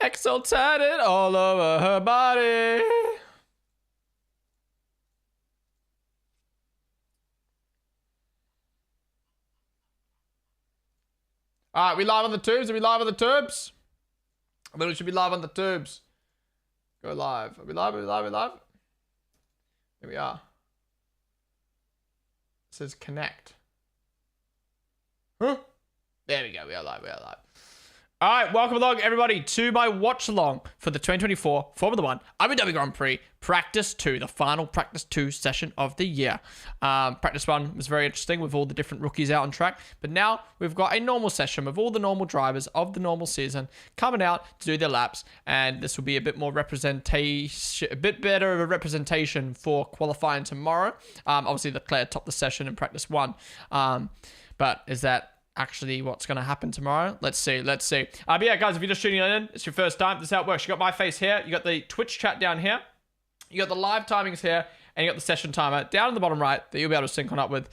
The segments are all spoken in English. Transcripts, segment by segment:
Exo tatted all over her body. All right, we live on the tubes. Are we live on the tubes? I think we should be live on the tubes. Go live. Are we live? Are we live? Are we live? Here we are. It says connect. Huh? There we go. We are live. We are live. All right, welcome along, everybody, to my watch along for the 2024 Formula One Abu Dhabi Grand Prix Practice 2, the final Practice 2 session of the year. Practice 1 was very interesting with all the different rookies out on track, but now we've got a normal session with all the normal drivers of the normal season coming out to do their laps, and this will be a bit more representation, a bit better of a representation for qualifying tomorrow. Obviously, Leclerc topped the session in Practice 1, but is that actually what's going to happen tomorrow? Let's see. But yeah, guys, if you're just tuning in, it's your first time, this is how it works. You got my face here, you got the Twitch chat down here, you got the live timings here, and you got the session timer down in the bottom right that you'll be able to sync on up with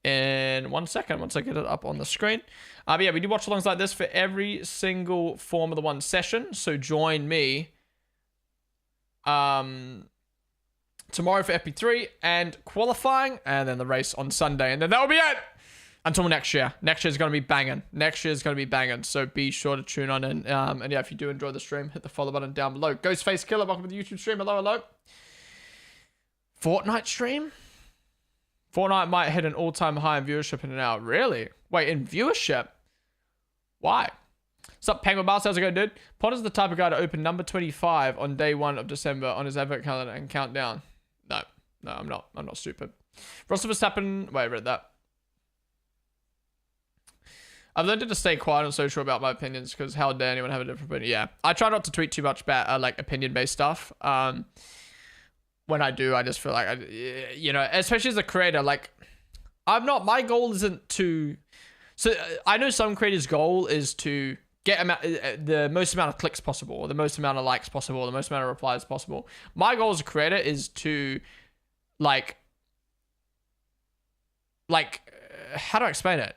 in 1 second once I get it up on the screen. But yeah, we do watch alongs like this for every single Formula One session, so join me tomorrow for FP3 and qualifying, and then the race on Sunday, and then that'll be it until next year. Next year's going to be banging. So be sure to tune on in. And yeah, if you do enjoy the stream, hit the follow button down below. Ghostface Killer, welcome to the YouTube stream. Hello. Fortnite stream? Fortnite might hit an all-time high in viewership in an hour. Really? Wait, in viewership? Why? What's up, Penguin Boss? How's it going, dude? Potter's the type of guy to open number 25 on day 1 of December on his advent calendar and count down. No, I'm not. I'm not stupid. Ross Verstappen. Wait, I read that. I've learned to stay quiet on social about my opinions because how dare anyone have a different opinion? Yeah, I try not to tweet too much about like opinion-based stuff. When I do, I just feel like especially as a creator, like my goal isn't to. So I know some creators' goal is to get the most amount of clicks possible, or the most amount of likes possible, or the most amount of replies possible. My goal as a creator is to like how do I explain it?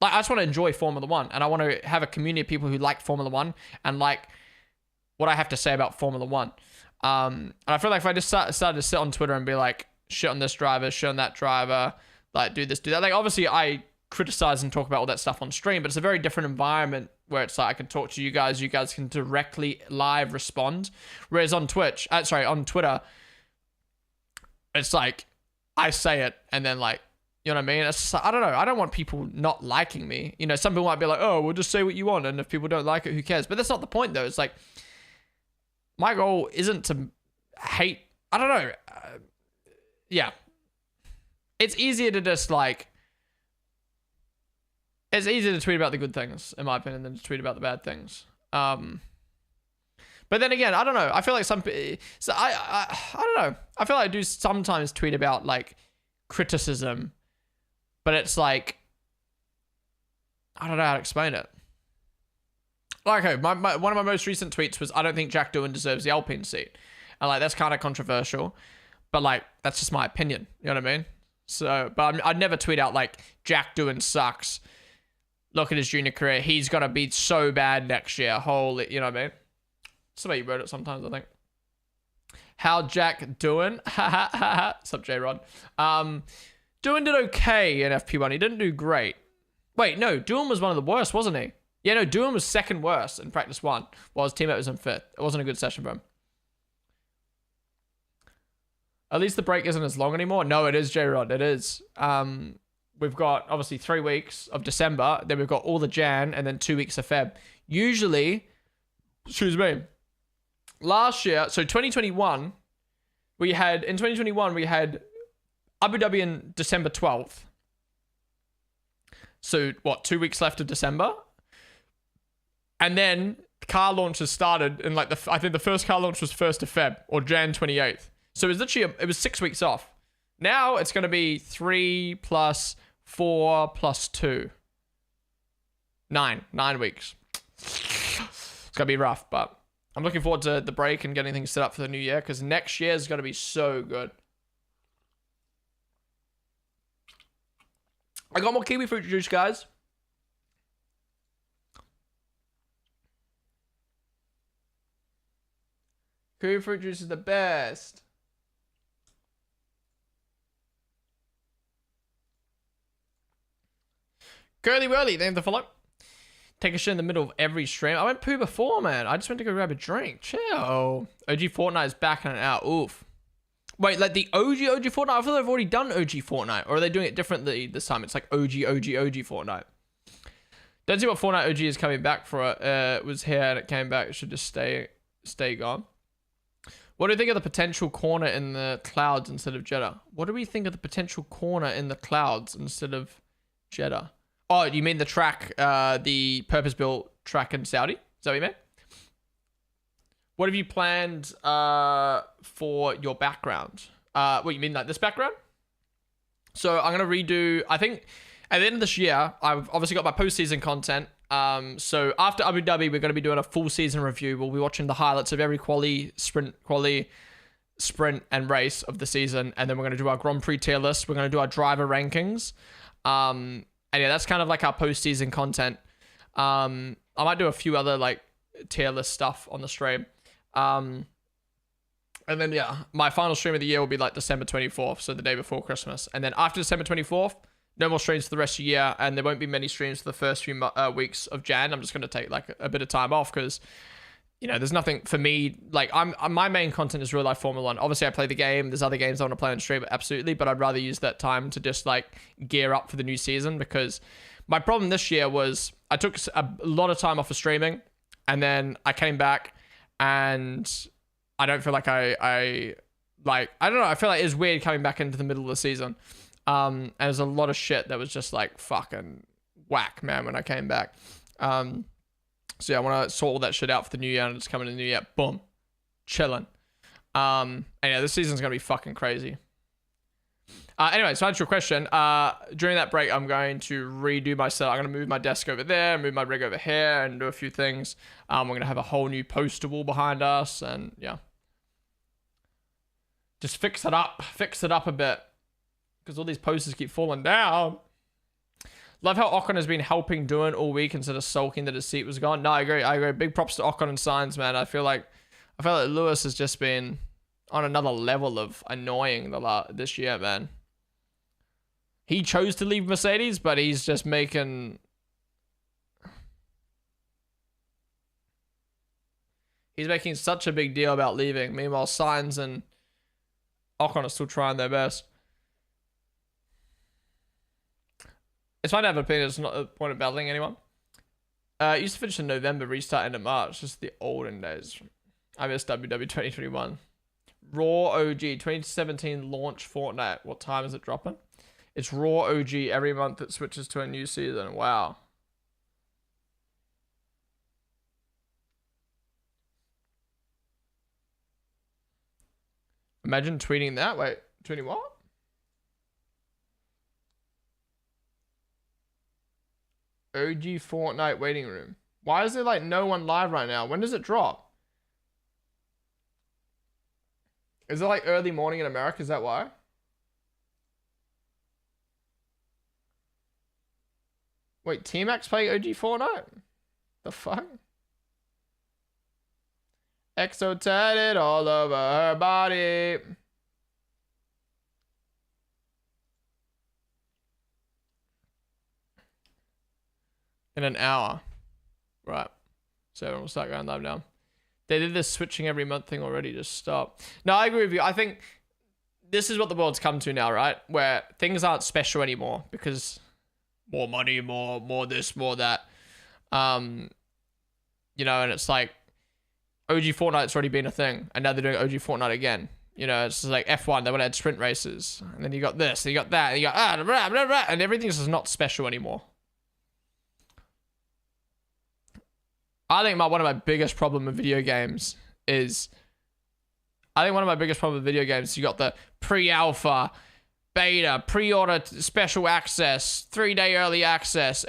Like, I just want to enjoy Formula One, and I want to have a community of people who like Formula One and like what I have to say about Formula One. And I feel like if I just started to sit on Twitter and be like, shit on this driver, shit on that driver, like do this, do that. Like, obviously I criticize and talk about all that stuff on stream, but it's a very different environment where it's like I can talk to you guys can directly live respond. Whereas on Twitter, it's like I say it and then like, you know what I mean? It's just like, I don't know. I don't want people not liking me. You know, some people might be like, oh, we'll just say what you want. And if people don't like it, who cares? But that's not the point, though. It's like, my goal isn't to hate. I don't know. Yeah. It's easier to just like, it's easier to tweet about the good things, in my opinion, than to tweet about the bad things. But then again, I don't know. I feel like I don't know. I feel like I do sometimes tweet about like criticism. But it's like, I don't know how to explain it. Like, okay, one of my most recent tweets was, I don't think Jack Doohan deserves the Alpine seat. And like, that's kind of controversial. But like, that's just my opinion. You know what I mean? So, but I'd never tweet out like, Jack Doohan sucks. Look at his junior career. He's going to be so bad next year. Holy, you know what I mean? That's the way you wrote it sometimes, I think. How Jack Doohan? What's up, J-Rod? Doohan did okay in FP1. He didn't do great. Wait, no, Doohan was one of the worst, wasn't he? Yeah, no, Doohan was second worst in Practice 1, while his teammate was in 5th. It wasn't a good session for him. At least the break isn't as long anymore. No, it is, J-Rod. It is. We've got, obviously, 3 weeks of December. Then we've got all the Jan, and then 2 weeks of Feb. Usually, excuse me, last year, so 2021, we had Abu Dhabi in December 12th. So, what, 2 weeks left of December? And then car launches started in like I think the first car launch was 1st of Feb or Jan 28th. So it was literally, it was 6 weeks off. Now it's going to be 3 plus 4 plus 2. 9 weeks. It's going to be rough, but I'm looking forward to the break and getting things set up for the new year because next year is going to be so good. I got more kiwi fruit juice, guys. Kiwi fruit juice is the best. Curly Whirly, thank you for the follow. Take a shit in the middle of every stream. I went poo before, man. I just went to go grab a drink. Chill. OG Fortnite is back and out. Oof. Wait, like the OG Fortnite? I feel like they've already done OG Fortnite. Or are they doing it differently this time? It's like OG Fortnite. Don't see what Fortnite OG is coming back for. It was here and it came back. It should just stay gone. What do you think of the potential corner in the clouds instead of Jeddah? What do we think of the potential corner in the clouds instead of Jeddah? Oh, you mean the track, the purpose-built track in Saudi? Is that what you meant? What have you planned for your background? What, you mean like this background? So I'm going to redo, I think at the end of this year, I've obviously got my postseason content. So after Abu Dhabi, we're going to be doing a full season review. We'll be watching the highlights of every quali, sprint, and race of the season. And then we're going to do our Grand Prix tier list. We're going to do our driver rankings. And yeah, that's kind of like our postseason content. I might do a few other like tier list stuff on the stream. And then yeah, my final stream of the year will be like December 24th, so the day before Christmas. And then after December 24th, no more streams for the rest of the year, and there won't be many streams for the first few weeks of Jan. I'm just going to take like a bit of time off because, you know, there's nothing for me. Like my main content is real life Formula 1. Obviously I play the game. There's other games I want to play on stream, absolutely. But I'd rather use that time to just like gear up for the new season, because my problem this year was I took a lot of time off of streaming, and then I came back and I don't feel like I don't know. I feel like it's weird coming back into the middle of the season. And there's a lot of shit that was just like fucking whack, man, when I came back. So yeah, I want to sort all that shit out for the new year, and it's coming in the new year. Boom. Chilling. And yeah, this season's going to be fucking crazy. Anyway, so to answer your question, during that break, I'm going to redo my setup. I'm going to move my desk over there, move my rig over here, and do a few things. We're going to have a whole new poster wall behind us, and yeah. Just fix it up a bit, because all these posters keep falling down. Love how Ocon has been helping doing all week instead of sulking that his seat was gone. No, I agree. Big props to Ocon and Sainz, man. I feel like Lewis has just been on another level of annoying this year, man. He chose to leave Mercedes, but he's just making... He's making such a big deal about leaving. Meanwhile, Sainz and Ocon are still trying their best. It's fine to have an opinion. It's not a point of battling anyone. Used to finish in November, restart end of March. Just the olden days. I miss WW 2021. Raw OG 2017 launch Fortnite. What time is it dropping? It's Raw OG. Every month it switches to a new season. Wow. Imagine tweeting that. Wait, tweeting what? OG Fortnite waiting room. Why is there like no one live right now? When does it drop? Is it like early morning in America? Is that why? Wait, T-Max playing OG Fortnite? The fuck? Exo tatted all over her body. In an hour. Right. So we'll start going live now. They did this switching every month thing already. Just stop. No, I agree with you. I think this is what the world's come to now, right? Where things aren't special anymore because more money, more this, more that. You know, and it's like OG Fortnite's already been a thing, and now they're doing OG Fortnite again. You know, it's just like F1, they want to add sprint races, and then you got this, and you got that, and you got blah, blah, blah, and everything's just not special anymore. I think one of my biggest problem with video games is you got the pre-alpha, beta, pre-order special access, 3-day early access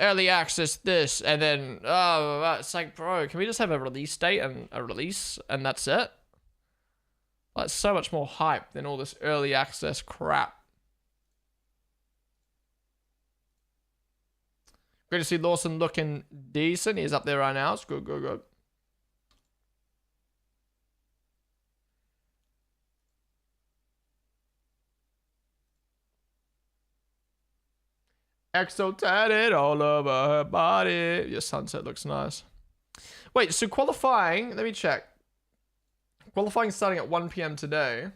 this, and then, it's like, bro, can we just have a release date and a release, and that's it? Like, so much more hype than all this early access crap. Great to see Lawson looking decent. He's up there right now. It's good. Exo tatted all over her body. Your sunset looks nice. Wait, so qualifying, let me check. Qualifying starting at 1 p.m. today.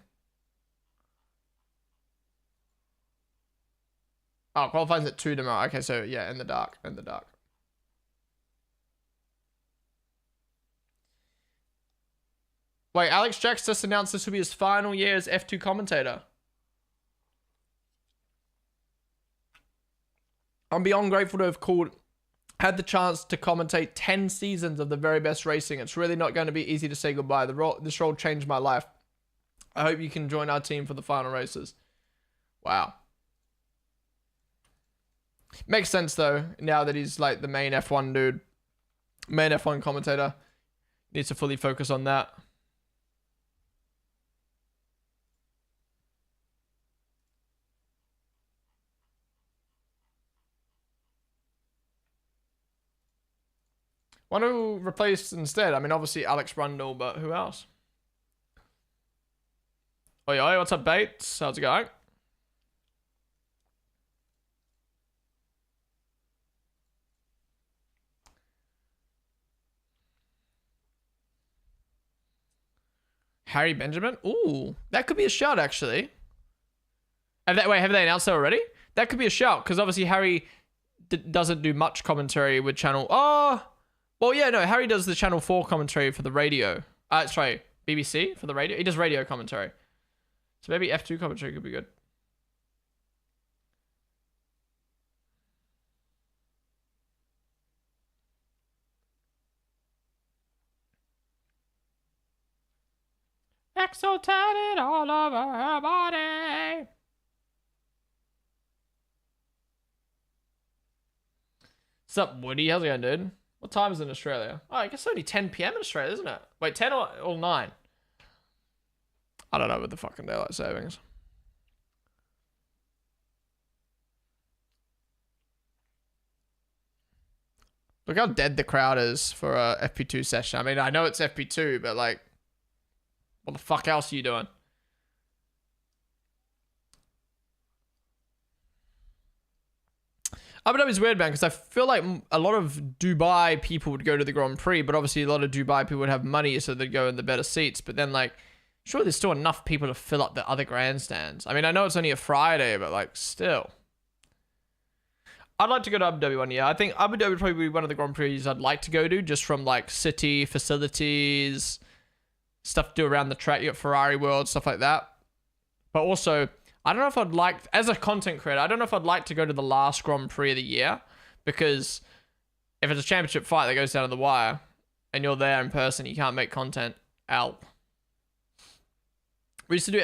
Oh, qualifying's at 2 tomorrow. Okay, so yeah, in the dark. Wait, Alex Jax just announced this will be his final year as F2 commentator. I'm beyond grateful to have had the chance to commentate 10 seasons of the very best racing. It's really not going to be easy to say goodbye. This role changed my life. I hope you can join our team for the final races. Wow. Makes sense though, now that he's like the main F1 dude. Main F1 commentator. Needs to fully focus on that. Wonder who replaced instead? I mean, obviously Alex Rundle, but who else? Oi, oi, what's up, Bates? How's it going? Harry Benjamin? Ooh, that could be a shout, actually. Have they announced that already? That could be a shout, because obviously Harry doesn't do much commentary with Channel... Oh... Well, yeah, no, Harry does the Channel 4 commentary for the radio. Sorry, BBC for the radio. He does radio commentary. So maybe F2 commentary could be good. Exo tatted all over her body. What's up, Woody? How's it going, dude? What time is it in Australia? Oh, I guess it's only 10 p.m. in Australia, isn't it? Wait, 10 or 9? I don't know with the fucking daylight savings. Look how dead the crowd is for a FP2 session. I mean, I know it's FP2, but like, what the fuck else are you doing? Abu Dhabi's weird, man, because I feel like a lot of Dubai people would go to the Grand Prix, but obviously a lot of Dubai people would have money, so they'd go in the better seats. But then, like, surely there's still enough people to fill up the other grandstands. I mean, I know it's only a Friday, but, like, still. I'd like to go to Abu Dhabi one year. I think Abu Dhabi would probably be one of the Grand Prix I'd like to go to, just from, like, city, facilities, stuff to do around the track. You got Ferrari World, stuff like that. But also... I don't know if I'd like, as a content creator, I don't know if I'd like to go to the last Grand Prix of the year, because if it's a championship fight that goes down to the wire and you're there in person, you can't make content out. We used to do,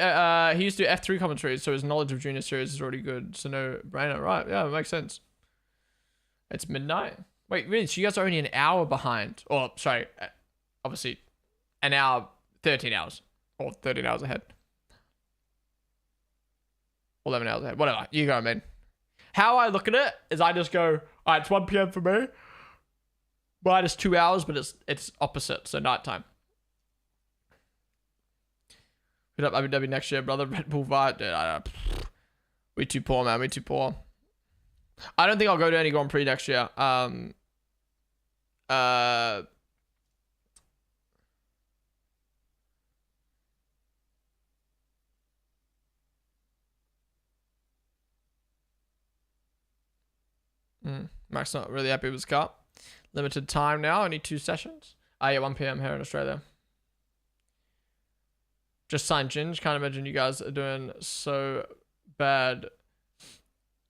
he used to do F3 commentaries, so his knowledge of Junior Series is already good. So no brainer, right? Yeah, it makes sense. It's midnight. Wait, really? So you guys are only an hour behind? Or, sorry, obviously an hour, 13 hours, or 13 hours ahead. 11 hours ahead, whatever, you go, man. How I look at it is I just go, all right, it's 1 p.m. for me. Minus 2 hours, but it's opposite, so nighttime. Hit up Abu Dhabi next year, brother. Red Bull vibe. Dude, we too poor, man. We too poor. I don't think I'll go to any Grand Prix next year. Mac's not really happy with his car. Limited time now, only 2 sessions. Yeah, 1 p.m. here in Australia. Just signed Ginge. Can't imagine you guys are doing so bad.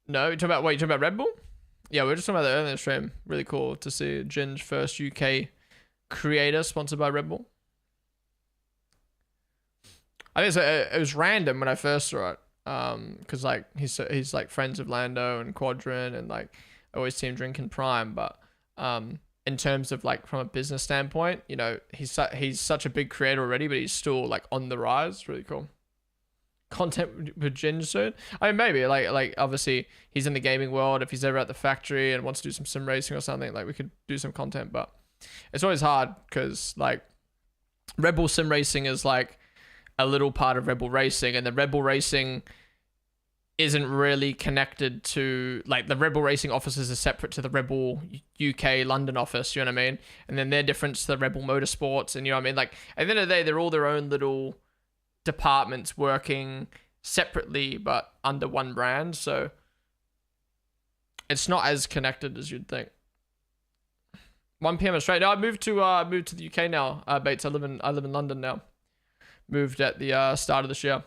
No, you talking about, wait, you talking about Red Bull? Yeah, we were just talking about that earlier in the stream. Really cool to see Ginge, first UK creator sponsored by Red Bull. I think it was random when I first saw it. Because like he's like friends with Lando and Quadrant, and like I always see him drinking Prime, but in terms of like from a business standpoint, you know, he's such a big creator already, but he's still like on the rise. Really cool. Content with Ginge soon. I mean, maybe like obviously he's in the gaming world. If he's ever at the factory and wants to do some sim racing or something, like we could do some content, but it's always hard because like Red Bull sim racing is like a little part of Red Bull Racing, and the Red Bull Racing isn't really connected to, like, the Rebel Racing offices are separate to the Rebel UK London office, you know what I mean? And then they're different to the Rebel Motorsports, and you know what I mean? Like, at the end of the day, they're all their own little departments working separately but under one brand, so it's not as connected as you'd think. 1 p.m. Australia. No, I moved to the UK now, Bates. I live in London now. Moved at the start of this year.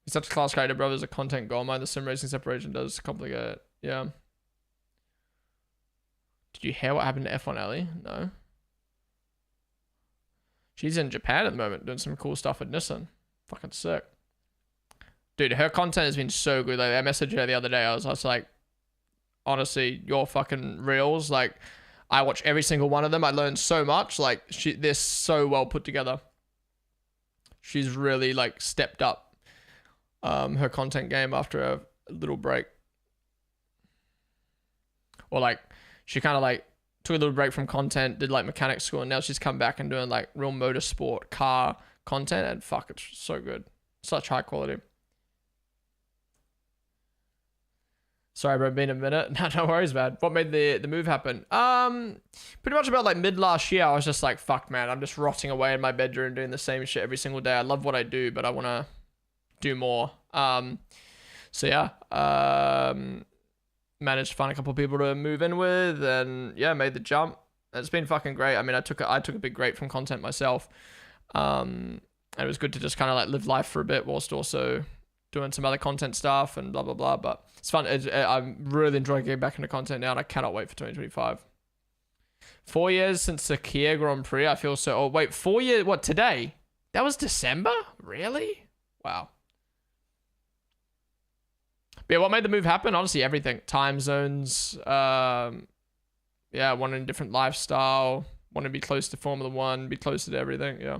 He's such a class creator, brother. As a content goal mine, the sim racing separation does complicate it. Yeah. Did you hear what happened to F1 Ellie? No. She's in Japan at the moment doing some cool stuff with Nissan. Fucking sick. Dude, her content has been so good. Like, I messaged her the other day. I was like, honestly, your fucking reels, like, I watch every single one of them. I learned so much. Like, they're so well put together. She's really, like, stepped up her content game after a little break. Or, like, she kind of, like, took a little break from content, did, like, mechanic school, and now she's come back and doing, like, real motorsport car content, and fuck, it's so good. Such high quality. Sorry, bro, been a minute. No worries, man. What made the move happen? Pretty much about, like, mid last year, I was just like, fuck, man, I'm just rotting away in my bedroom doing the same shit every single day. I love what I do, but I want to do more. So yeah, managed to find a couple of people to move in with, and yeah, made the jump. It's been fucking great. I mean, I took a big break from content myself. And it was good to just kind of, like, live life for a bit whilst also doing some other content stuff and blah blah blah. But it's fun. I'm really enjoying getting back into content now, and I cannot wait for 2025. 4 years since the Kia Grand Prix. I feel so. Oh wait, 4 years. What, today? That was December? Really? Wow. But yeah, what made the move happen? Honestly, everything. Time zones. Yeah, wanting a different lifestyle. Want to be close to Formula One. Be closer to everything. Yeah.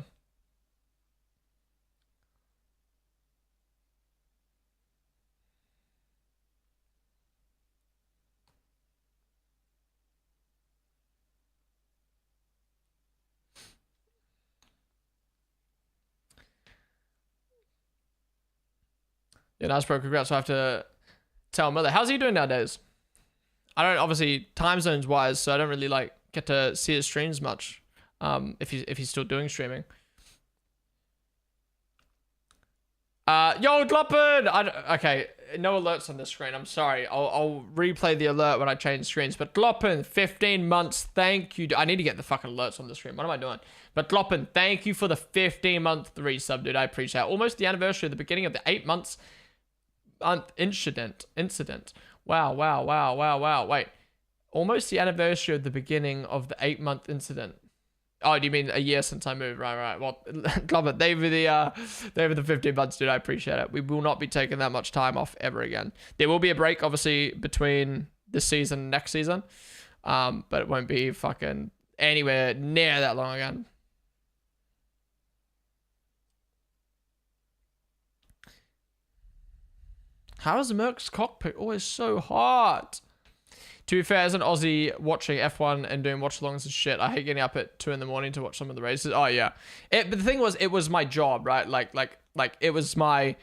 Yeah, nice, bro. Congrats. I have to tell Miller. How's he doing nowadays? I don't, obviously, time zones wise, so I don't really, like, get to see his streams much. If he's still doing streaming. Yo, Gloppen! Okay, no alerts on this screen. I'm sorry. I'll replay the alert when I change screens. But Gloppen, 15 months. Thank you. I need to get the fucking alerts on the screen. What am I doing? But Gloppen, thank you for the 15-month resub, dude. I appreciate it. Almost the anniversary of the beginning of the 8 months incident. Wow. Wait. Almost the anniversary of the beginning of the 8-month incident. Oh, do you mean a year since I moved? Right. Well, love it. They were the 15 months, dude. I appreciate it. We will not be taking that much time off ever again. There will be a break, obviously, between this season and next season. But it won't be fucking anywhere near that long again. How is Merc's cockpit always so hot? To be fair, as an Aussie watching F1 and doing watch-alongs and shit, I hate getting up at 2 a.m. to watch some of the races. Oh yeah, but the thing was, it was my job, right? Like it was my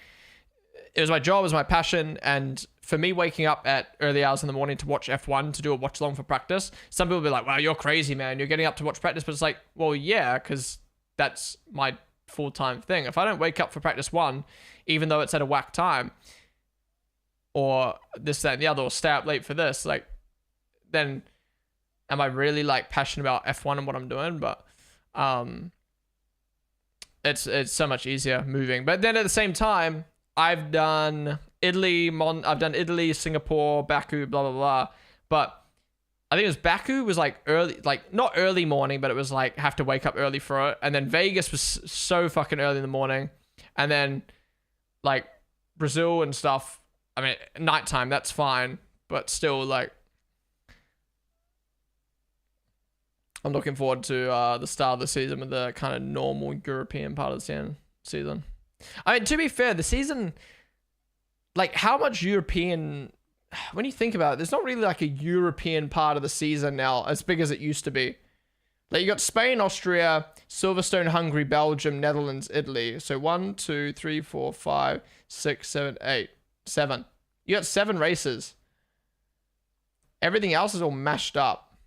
job, it was my passion, and for me, waking up at early hours in the morning to watch F1 to do a watch-along for practice, some people will be like, "Wow, you're crazy, man! You're getting up to watch practice," but it's like, well, yeah, because that's my full-time thing. If I don't wake up for practice 1, even though it's at a whack time, or this, that, and the other, or stay up late for this, like, then am I really, like, passionate about F1 and what I'm doing? But it's so much easier moving. But then at the same time, I've done Italy, Singapore, Baku, blah blah blah. But I think it was Baku was like early, like not early morning, but it was like have to wake up early for it. And then Vegas was so fucking early in the morning, and then like Brazil and stuff. I mean, nighttime, that's fine, but still, like, I'm looking forward to the start of the season with the kind of normal European part of the season. I mean, to be fair, the season, like, how much European, when you think about it, there's not really, like, a European part of the season now as big as it used to be. Like you got Spain, Austria, Silverstone, Hungary, Belgium, Netherlands, Italy. So 1, 2, 3, 4, 5, 6, 7, 8, 7. You got 7 races. Everything else is all mashed up.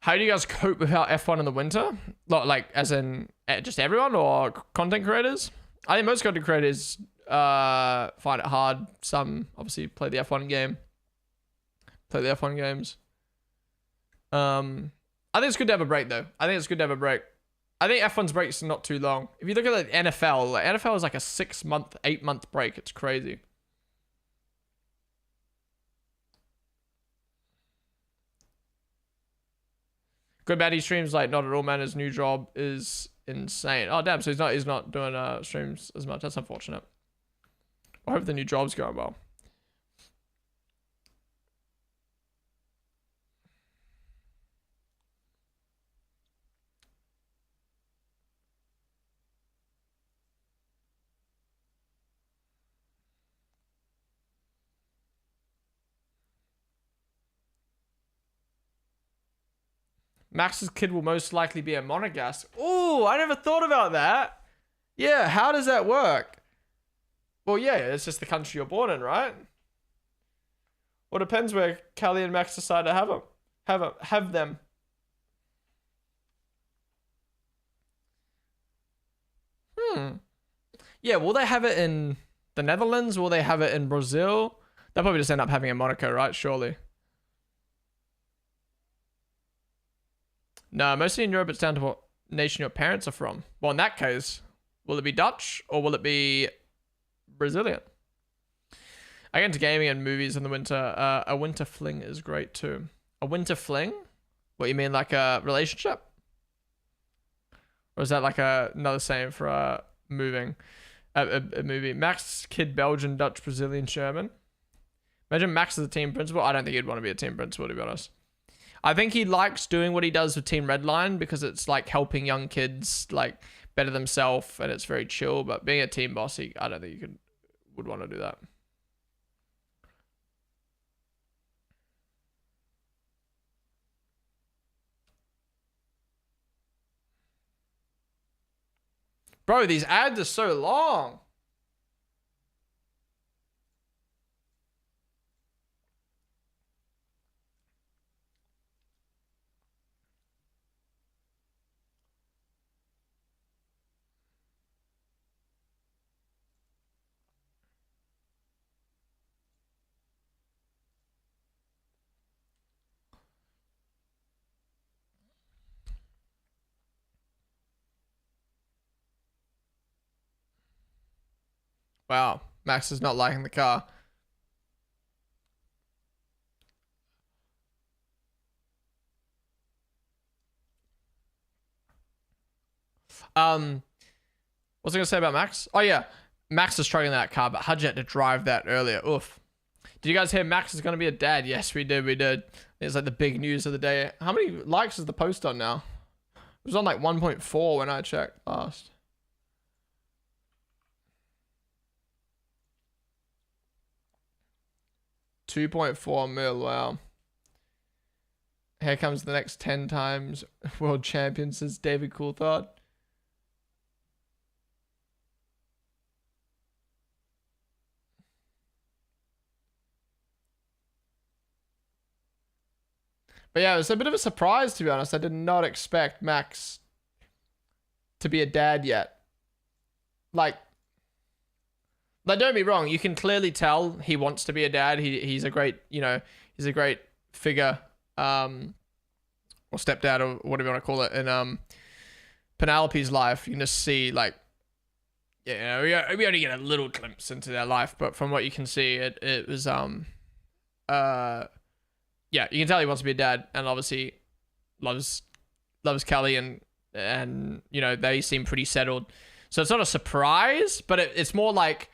How do you guys cope without F1 in the winter? Like, as in just everyone or content creators? I think most content creators find it hard. Some obviously play the F1 game. Play the F1 games. I think it's good to have a break though. I think F1's break's not too long. If you look at the NFL, like NFL is like a 6-month, 8-month break. It's crazy. Good Batty streams like not at all, man. His new job is insane. Oh damn, so he's not doing streams as much. That's unfortunate. I hope the new job's going well. Max's kid will most likely be a monegasque. Oh, I never thought about that. Yeah, how does that work? Well, yeah, it's just the country you're born in, right? Well, it depends where Callie and Max decide to have them. Yeah, will they have it in the Netherlands? Will they have it in Brazil? They'll probably just end up having it in Monaco, right? Surely. No, mostly in Europe, it's down to what nation your parents are from. Well, in that case, will it be Dutch or will it be Brazilian? I get into gaming and movies in the winter. A winter fling is great too. A winter fling? What, you mean like a relationship? Or is that like another saying for moving? A movie. Max, kid, Belgian, Dutch, Brazilian, Sherman. Imagine Max as a team principal. I don't think he'd want to be a team principal, to be honest. I think he likes doing what he does with Team Redline because it's like helping young kids like better themselves and it's very chill. But being a team boss, I don't think you would want to do that. Bro, these ads are so long. Wow, Max is not liking the car. What's I gonna say about Max? Oh yeah, Max is struggling that car, but how'd you have to drive that earlier? Oof. Did you guys hear Max is gonna be a dad? Yes, we did. It's like the big news of the day. How many likes is the post on now? It was on like 1.4 when I checked last. $2.4 million. Wow. Here comes the next 10 times world champion, says David Coulthard. But yeah, it was a bit of a surprise, to be honest. I did not expect Max to be a dad yet. Like, don't get me wrong. You can clearly tell he wants to be a dad. He's a great, he's a great figure, or stepdad, or whatever you want to call it, in Penelope's life. You can just see, like, yeah, we only get a little glimpse into their life, but from what you can see, it was yeah, you can tell he wants to be a dad, and obviously loves Kelly, and they seem pretty settled. So it's not a surprise, but it's more like,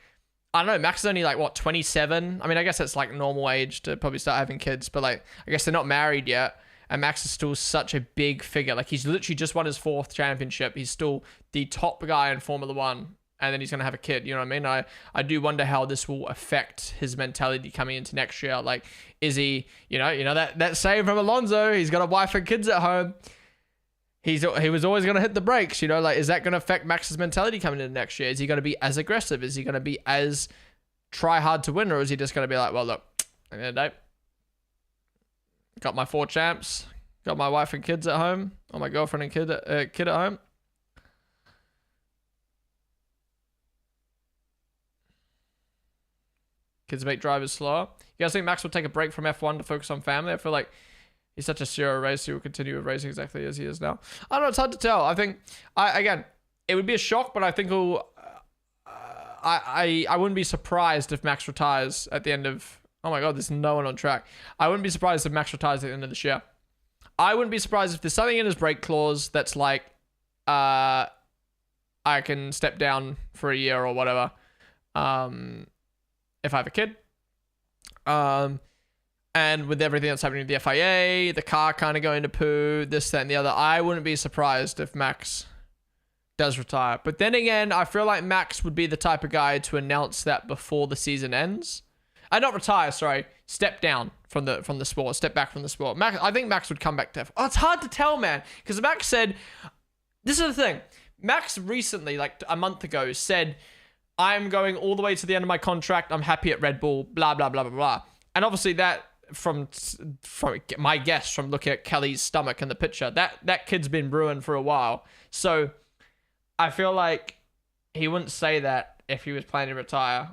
I don't know, Max is only like, what, 27? I mean, I guess that's like normal age to probably start having kids, but like, I guess they're not married yet, and Max is still such a big figure. Like, he's literally just won his 4th championship. He's still the top guy in Formula 1, and then he's going to have a kid. You know what I mean? I do wonder how this will affect his mentality coming into next year. Like, is he, you know that saying from Alonso, he's got a wife and kids at home. He was always going to hit the brakes, you know, like, is that going to affect Max's mentality coming into next year? Is he going to be as aggressive? Is he going to be as try hard to win? Or is he just going to be like, well, look, at the end of the day, got my 4 champs, got my wife and kids at home, or my girlfriend and kid at home. Kids make drivers slower. You guys think Max will take a break from F1 to focus on family? I feel like he's such a serial racer. He will continue with racing exactly as he is now. I don't know. It's hard to tell. I think, again, it would be a shock, but I think I wouldn't be surprised if Max retires at the end of... Oh my God, there's no one on track. I wouldn't be surprised if Max retires at the end of this year. I wouldn't be surprised if there's something in his break clause that's like, I can step down for a year or whatever. If I have a kid. And with everything that's happening with the FIA, the car kind of going to poo, this, that, and the other, I wouldn't be surprised if Max does retire. But then again, I feel like Max would be the type of guy to announce that before the season ends. Not retire, sorry. Step down from the sport. Step back from the sport. Max, I think Max would come back to F1. Oh, it's hard to tell, man. Because Max said... This is the thing. Max recently, like a month ago, said... I'm going all the way to the end of my contract. I'm happy at Red Bull, blah, blah, blah, blah, blah. And obviously that, from my guess, from looking at Kelly's stomach in the picture, that kid's been brewing for a while. So I feel like he wouldn't say that if he was planning to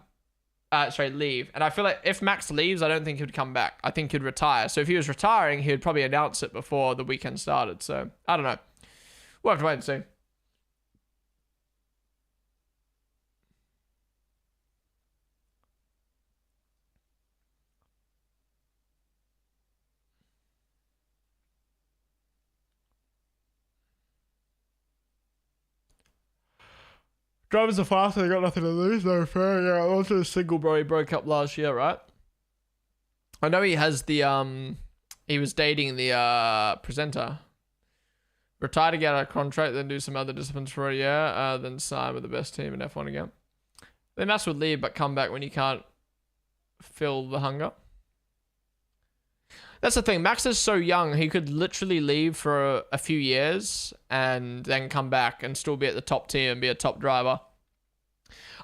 leave. And I feel like if Max leaves, I don't think he'd come back. I think he'd retire. So if he was retiring, he would probably announce it before the weekend started. So I don't know. We'll have to wait and see. Drivers are faster, they got nothing to lose, no fair. Yeah, also a single bro, he broke up last year, right? I know he has the, he was dating the presenter. Retire to get a contract, then do some other disciplines for a year, then sign with the best team in F1 again. Then Max would leave, but come back when you can't fill the hunger. That's the thing, Max is so young, he could literally leave for a few years and then come back and still be at the top tier and be a top driver.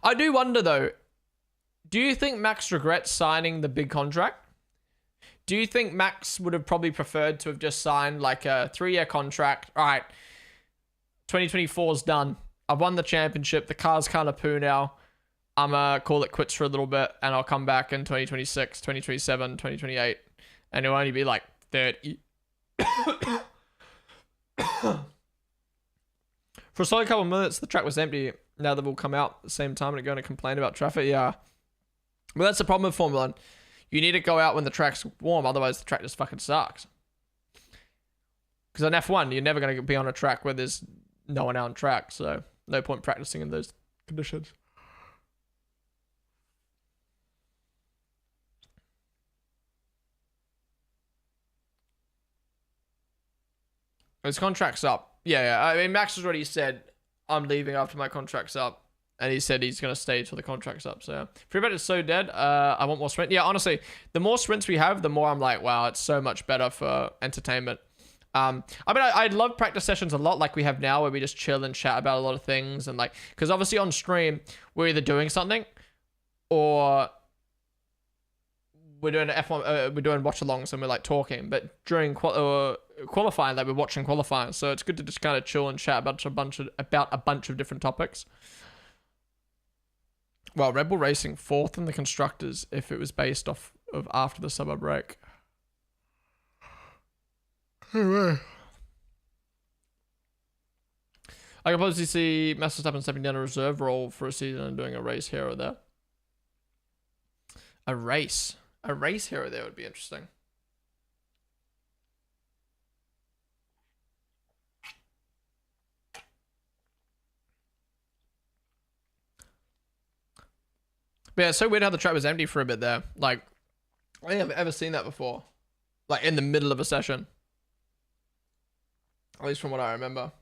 I do wonder though, do you think Max regrets signing the big contract? Do you think Max would have probably preferred to have just signed like a 3-year contract? All right, 2024's done. I've won the championship. The car's kind of poo now. I'm going to call it quits for a little bit and I'll come back in 2026, 2027, 2028. And it'll only be like 30. For a solid couple of minutes, the track was empty. Now they've all come out at the same time and are going to complain about traffic. Yeah. Well, that's the problem with Formula 1. You need to go out when the track's warm. Otherwise, the track just fucking sucks. Because on F1, you're never going to be on a track where there's no one out on track. So no point practicing in those conditions. His contract's up. Yeah. I mean, Max has already said, I'm leaving after my contract's up. And he said he's going to stay till the contract's up. So, free bet is so dead. I want more sprint. Yeah, honestly, the more sprints we have, the more I'm like, wow, it's so much better for entertainment. I mean, I love practice sessions a lot like we have now where we just chill and chat about a lot of things. And like, because obviously on stream, we're either doing something or we're doing F1, we're doing watch-alongs and we're like talking. But during qualifying, like we're watching qualifying. So it's good to just kind of chill and chat about a bunch of different topics. Well, Red Bull Racing 4th in the constructors if it was based off of after the summer break. Anyway. I can possibly see Max Verstappen stepping down a reserve role for a season and doing a race here or there. A race here or there would be interesting. But yeah, it's so weird how the track was empty for a bit there. Like, I don't think I've ever seen that before. Like, in the middle of a session. At least from what I remember.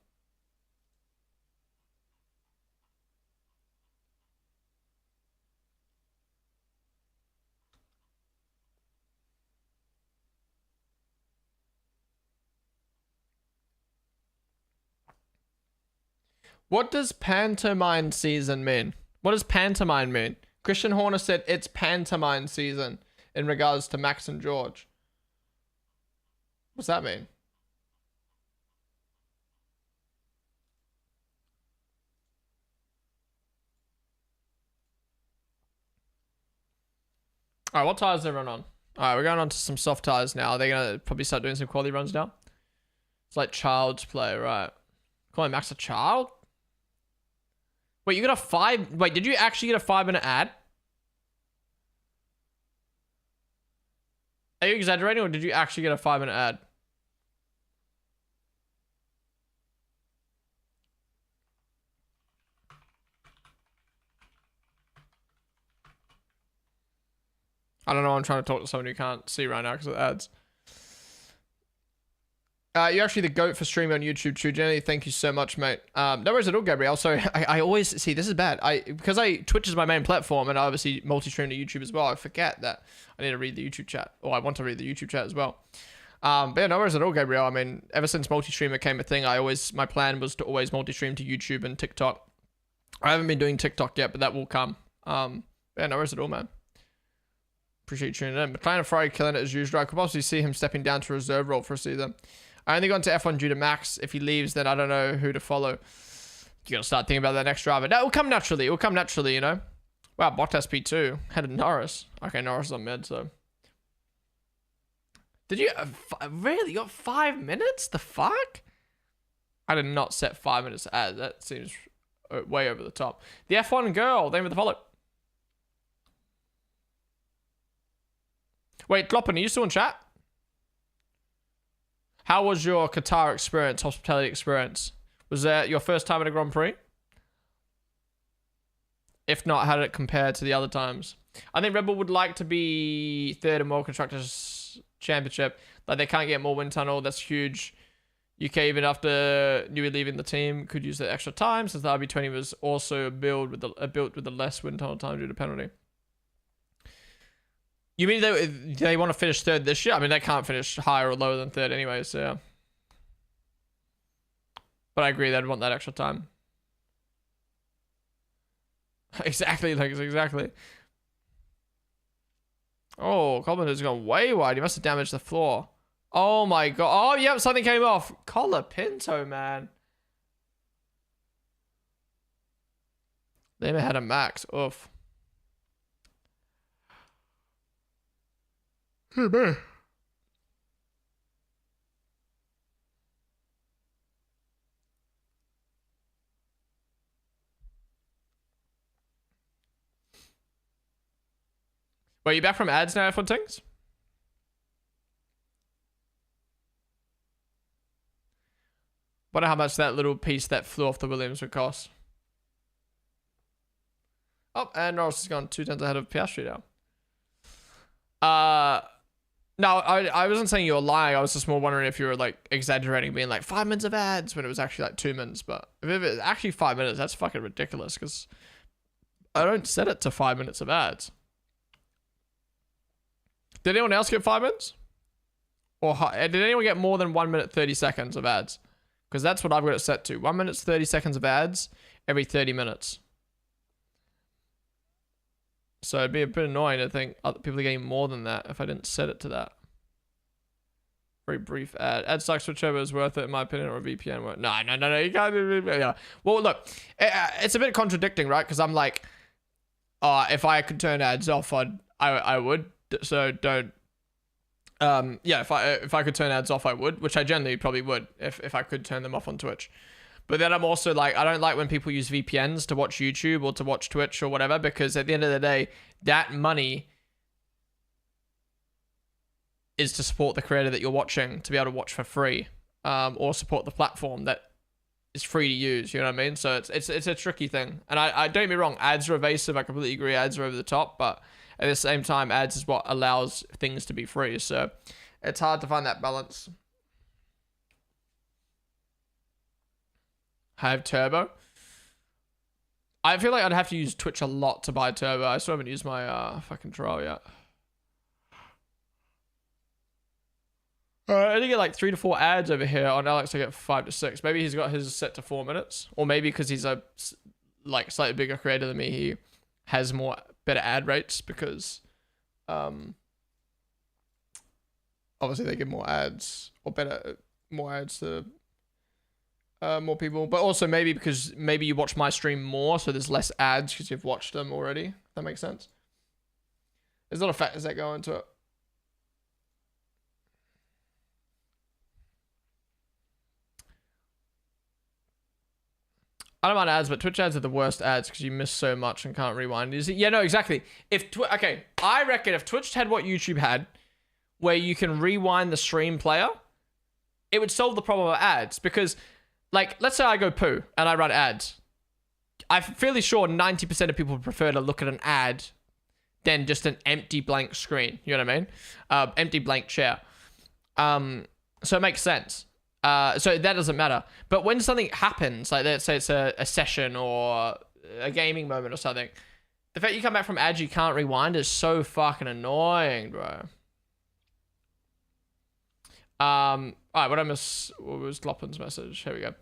What does pantomime season mean? What does pantomime mean? Christian Horner said it's pantomime season in regards to Max and George. What's that mean? All right, what tires is everyone on? All right, we're going on to some soft tires now. They're going to probably start doing some quality runs now. It's like child's play, right? Calling Max a child? Wait, you got a 5... Wait, did you actually get a 5-minute ad? Are you exaggerating, or did you actually get a 5-minute ad? I don't know. I'm trying to talk to someone who can't see right now because of the ads. You're actually the GOAT for streaming on YouTube, True Jenny. Thank you so much, mate. No worries at all, Gabriel. So I always see this is bad. Because Twitch is my main platform, and I obviously multi-stream to YouTube as well. I forget that I need to read the YouTube chat, or I want to read the YouTube chat as well. But yeah, no worries at all, Gabriel. I mean, ever since multi-stream became a thing, my plan was to always multi-stream to YouTube and TikTok. I haven't been doing TikTok yet, but that will come. Yeah, no worries at all, man. Appreciate you tuning in. McLaren and Ferrari killing it as usual. I could possibly see him stepping down to reserve role for a season. I only got into F1 due to Max. If he leaves, then I don't know who to follow. You gotta start thinking about that next driver. No, it will come naturally. It will come naturally, you know. Wow, Bottas P2. Headed Norris. Okay, Norris is on mid, so. Did you really? You got 5 minutes? The fuck? I did not set 5 minutes as. That seems way over the top. The F1 girl. Thank you for the follow. Wait, Kloppen, are you still in chat? How was your Qatar experience, hospitality experience? Was that your first time at a Grand Prix? If not, how did it compare to the other times? I think Red Bull would like to be third in World Constructors Championship. Like, they can't get more wind tunnel. That's huge. UK, even after Newey leaving the team, could use the extra time, since the RB20 was also built with the less wind tunnel time due to penalty. You mean they want to finish third this year? I mean, they can't finish higher or lower than third anyway, so yeah. But I agree, they'd want that extra time. Exactly, like, exactly. Oh, Coleman has gone way wide. He must have damaged the floor. Oh my god. Oh, yep, something came off. Colapinto, man. They may have had a max. Oof. Hey, man. Wait, you back from ads now, F1 things? Wonder how much that little piece that flew off the Williams would cost. Oh, and Norris has gone 2 tenths ahead of Piastri now. No, I wasn't saying you were lying. I was just more wondering if you were like exaggerating, being like 5 minutes of ads when it was actually like 2 minutes. But if it's actually 5 minutes, that's fucking ridiculous, because I don't set it to 5 minutes of ads. Did anyone else get 5 minutes? Or did anyone get more than 1 minute 30 seconds of ads? Because that's what I've got it set to. 1 minute 30 seconds of ads every 30 minutes. So it'd be a bit annoying to think other people are getting more than that if I didn't set it to that. Very brief ad. Ad sucks, whichever is worth it, in my opinion, or a VPN worth. No, you can't do it. Yeah. Well, look, it's a bit contradicting, right? Because I'm like, if I could turn ads off, I would. So don't. Yeah, if I could turn ads off, I would, which I generally probably would if I could turn them off on Twitch. But then I'm also like, I don't like when people use VPNs to watch YouTube or to watch Twitch or whatever, because at the end of the day, that money is to support the creator that you're watching to be able to watch for free, or support the platform that is free to use. You know what I mean? So it's a tricky thing. And I don't get me wrong, ads are evasive. I completely agree, ads are over the top, but at the same time, ads is what allows things to be free. So it's hard to find that balance. I have Turbo. I feel like I'd have to use Twitch a lot to buy Turbo. I still haven't used my fucking trial yet. I only get like 3 to 4 ads over here. On Alex, I get 5 to 6. Maybe he's got his set to 4 minutes, or maybe because he's a like slightly bigger creator than me, he has better ad rates because, obviously they give more ads or more ads to more people. But also maybe because you watch my stream more, so there's less ads because you've watched them already. If that makes sense. There's a lot of factors that go into it. I don't mind ads, but Twitch ads are the worst ads because you miss so much and can't rewind. Yeah, no, exactly. Okay, I reckon if Twitch had what YouTube had, where you can rewind the stream player, it would solve the problem of ads. Because, like, let's say I go poo and I run ads. I'm fairly sure 90% of people would prefer to look at an ad than just an empty blank screen. You know what I mean? Empty blank chair. So it makes sense. So that doesn't matter. But when something happens, like let's say it's a session or a gaming moment or something, the fact you come back from ads you can't rewind is so fucking annoying, bro. Alright, what was Glopin's message? Here we go.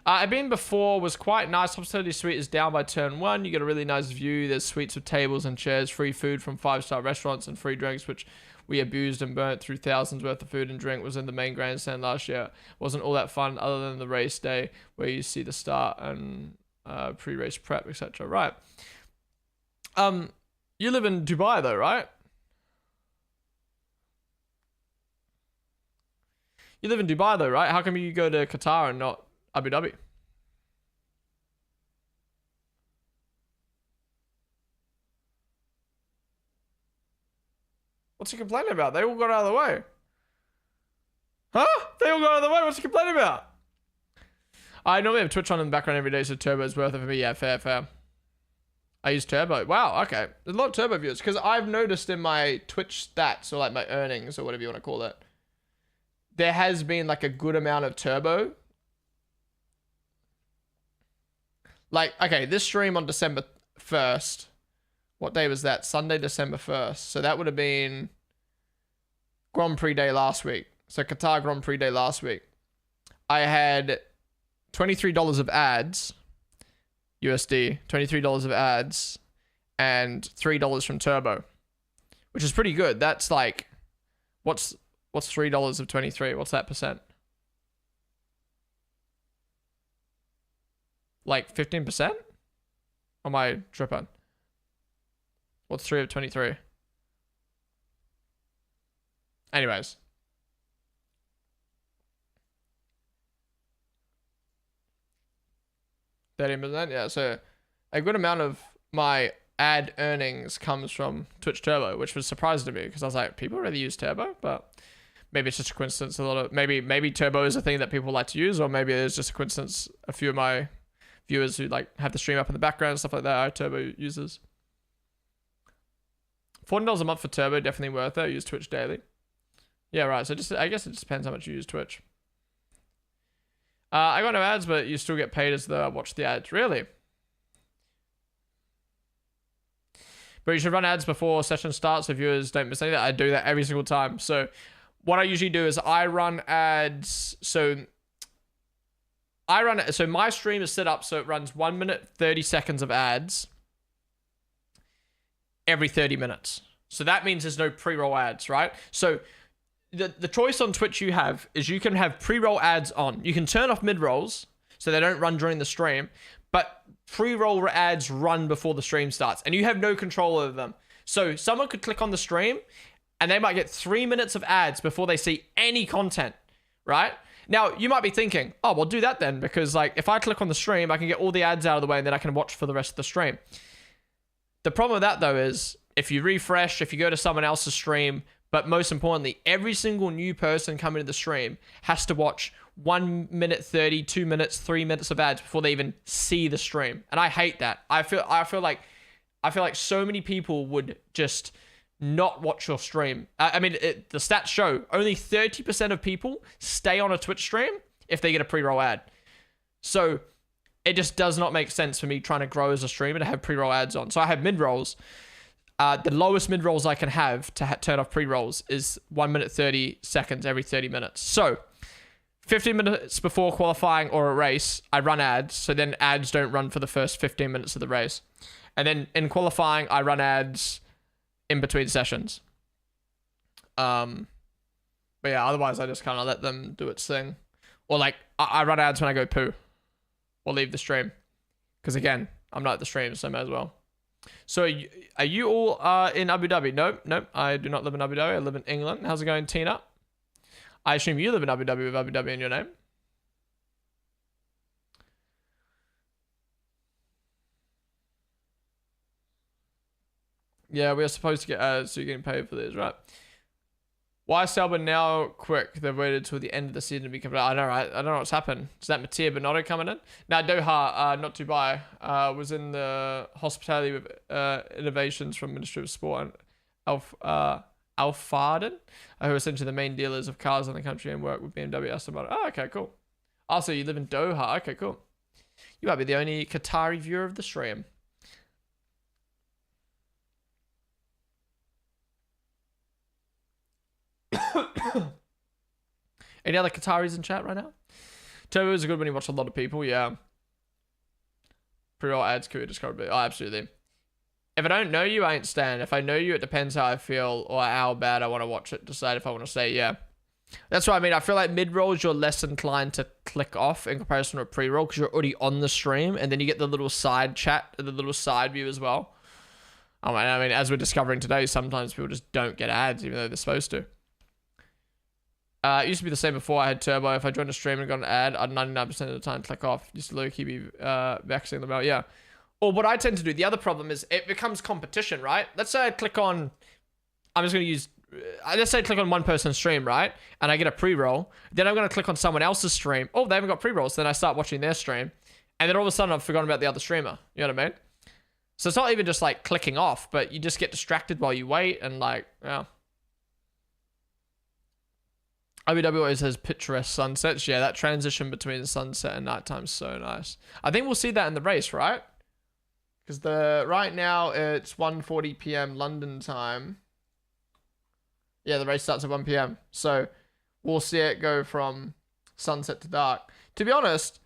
I've been before, was quite nice. Hospitality suite is down by turn 1. You get a really nice view. There's suites with tables and chairs, free food from 5-star restaurants, and free drinks, which we abused and burnt through thousands worth of food and drink. Was in the main grandstand last year. Wasn't all that fun other than the race day where you see the start and pre-race prep, etc. Right. You live in Dubai though, right? You live in Dubai though, right? How come you go to Qatar and not Abu Dhabi? What's he complaining about? They all got out of the way. Huh? They all got out of the way. What's he complaining about? I normally have Twitch on in the background every day, so Turbo's worth it for me. Yeah, fair. I use Turbo. Wow, okay. There's a lot of Turbo viewers, because I've noticed in my Twitch stats, or like my earnings, or whatever you want to call it, there has been like a good amount of Turbo. Like, okay, this stream on December 1st, what day was that? Sunday, December 1st. So that would have been Grand Prix day last week. So Qatar Grand Prix day last week. I had $23 of ads, USD, $23 of ads, and $3 from Turbo, which is pretty good. That's like, what's $3 of 23? What's that percent? Like 15%? Or am I tripping? What's 3 of 23? Anyways. $13%, yeah. So a good amount of my ad earnings comes from Twitch Turbo, which was surprising to me because I was like, people really use Turbo, but maybe it's just a coincidence. Maybe Turbo is a thing that people like to use, or maybe it's just a coincidence. A few of my viewers who like have the stream up in the background and stuff like that are Turbo users. $40 a month for Turbo, definitely worth it. I use Twitch daily. Yeah, right. So I guess it just depends how much you use Twitch. I got no ads, but you still get paid as the watch the ads. Really? But you should run ads before session starts so viewers don't miss anything. I do that every single time. So what I usually do is I run ads. So my stream is set up so it runs 1 minute, 30 seconds of ads every 30 minutes. So that means there's no pre-roll ads, right? So the choice on Twitch you have is you can have pre-roll ads on. You can turn off mid-rolls so they don't run during the stream, but pre-roll ads run before the stream starts and you have no control over them. So someone could click on the stream and they might get 3 minutes of ads before they see any content, right? Now, you might be thinking, oh, well, do that then, because like if I click on the stream, I can get all the ads out of the way and then I can watch for the rest of the stream. The problem with that, though, is if you refresh, if you go to someone else's stream, but most importantly, every single new person coming to the stream has to watch 1 minute 30, 2 minutes, 3 minutes of ads before they even see the stream. And I hate that. I feel like so many people would just not watch your stream. I mean, the stats show only 30% of people stay on a Twitch stream if they get a pre-roll ad. So it just does not make sense for me trying to grow as a streamer to have pre-roll ads on. So I have mid-rolls. the lowest mid rolls I can have to turn off pre-rolls is 1 minute 30 seconds every 30 minutes. So 15 minutes before qualifying or a race, I run ads. So then ads don't run for the first 15 minutes of the race. And then in qualifying, I run ads in between sessions. But yeah, otherwise I just kind of let them do its thing. Or like, I run ads when I go poo. Or leave the stream. Because again, I'm not at the stream, so I may as well. So are you all in Abu Dhabi? Nope. I do not live in Abu Dhabi. I live in England. How's it going, Tina? I assume you live in Abu Dhabi with Abu Dhabi in your name. Yeah, we are supposed to get ads, so you're getting paid for this, right? Why Selborne now quick? They've waited till the end of the season to be coming out. I know, right? I don't know what's happened. Is that Mattia Bernardo coming in? Now, Doha, not Dubai, was in the hospitality with innovations from Ministry of Sport and Al Farden, who are essentially the main dealers of cars in the country and work with BMW, Aston Martin. Oh, okay, cool. Also, you live in Doha. Okay, cool. You might be the only Qatari viewer of the stream. Any other Qataris in chat right now? Turbo is good when you watch a lot of people, yeah. Pre-roll ads, career discovery. Oh, absolutely. If I don't know you, I ain't stand. If I know you, it depends how I feel or how bad I want to watch it. Decide if I want to say, yeah. That's what I mean. I feel like mid-rolls, you're less inclined to click off in comparison to a pre-roll because you're already on the stream. And then you get the little side chat, the little side view as well. I mean, as we're discovering today, sometimes people just don't get ads even though they're supposed to. It used to be the same before I had Turbo. If I joined a stream and got an ad, I'd 99% of the time click off. Just low-key be vexing them out. Yeah. Or what I tend to do, the other problem is it becomes competition, right? Let's say I click on, let's say I click on one person's stream, right? And I get a pre-roll. Then I'm going to click on someone else's stream. Oh, they haven't got pre-rolls. Then I start watching their stream. And then all of a sudden I've forgotten about the other streamer. You know what I mean? So it's not even just like clicking off, but you just get distracted while you wait and like, yeah. Abu Dhabi always has picturesque sunsets. Yeah, that transition between sunset and nighttime is so nice. I think we'll see that in the race, right? Because right now it's 1:40 p.m. London time. Yeah, the race starts at 1 p.m. So we'll see it go from sunset to dark. To be honest,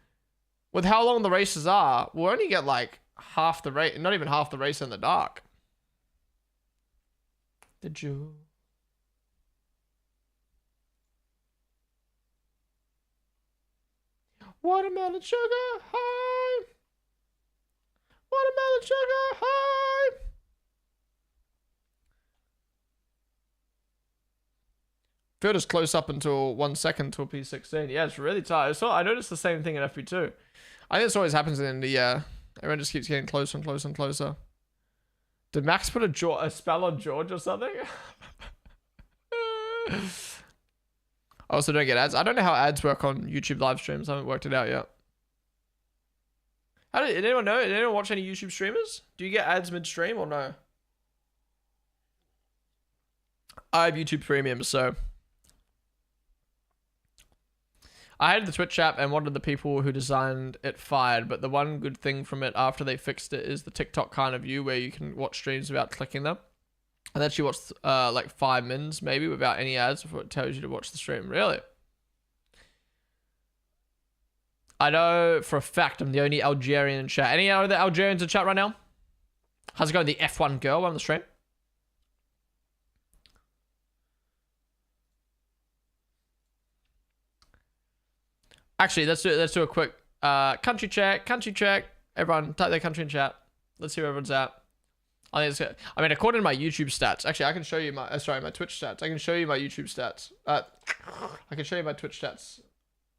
with how long the races are, we'll only get like half the race, not even half the race in the dark. Did you? Watermelon sugar high. Watermelon sugar high. Field is close up until 1 second till P16. Yeah, it's really tight. So I noticed the same thing in FP2. I think this always happens in India. Everyone just keeps getting closer and closer and closer. Did Max put a spell on George or something? I also don't get ads. I don't know how ads work on YouTube live streams. I haven't worked it out yet. Did anyone know? Did anyone watch any YouTube streamers? Do you get ads mid-stream or no? I have YouTube Premium, so I had the Twitch app and one of the people who designed it fired, but the one good thing from it after they fixed it is the TikTok kind of view where you can watch streams without clicking them. And actually watch like 5 mins maybe without any ads before it tells you to watch the stream. Really? I know for a fact I'm the only Algerian in chat. Any other Algerians in chat right now? How's it going? The F1 girl on the stream? Actually, let's do a quick country check. Everyone type their country in chat. Let's see where everyone's at. I mean, according to my YouTube stats, actually, I can show you my my Twitch stats. I can show you my YouTube stats. I can show you my Twitch stats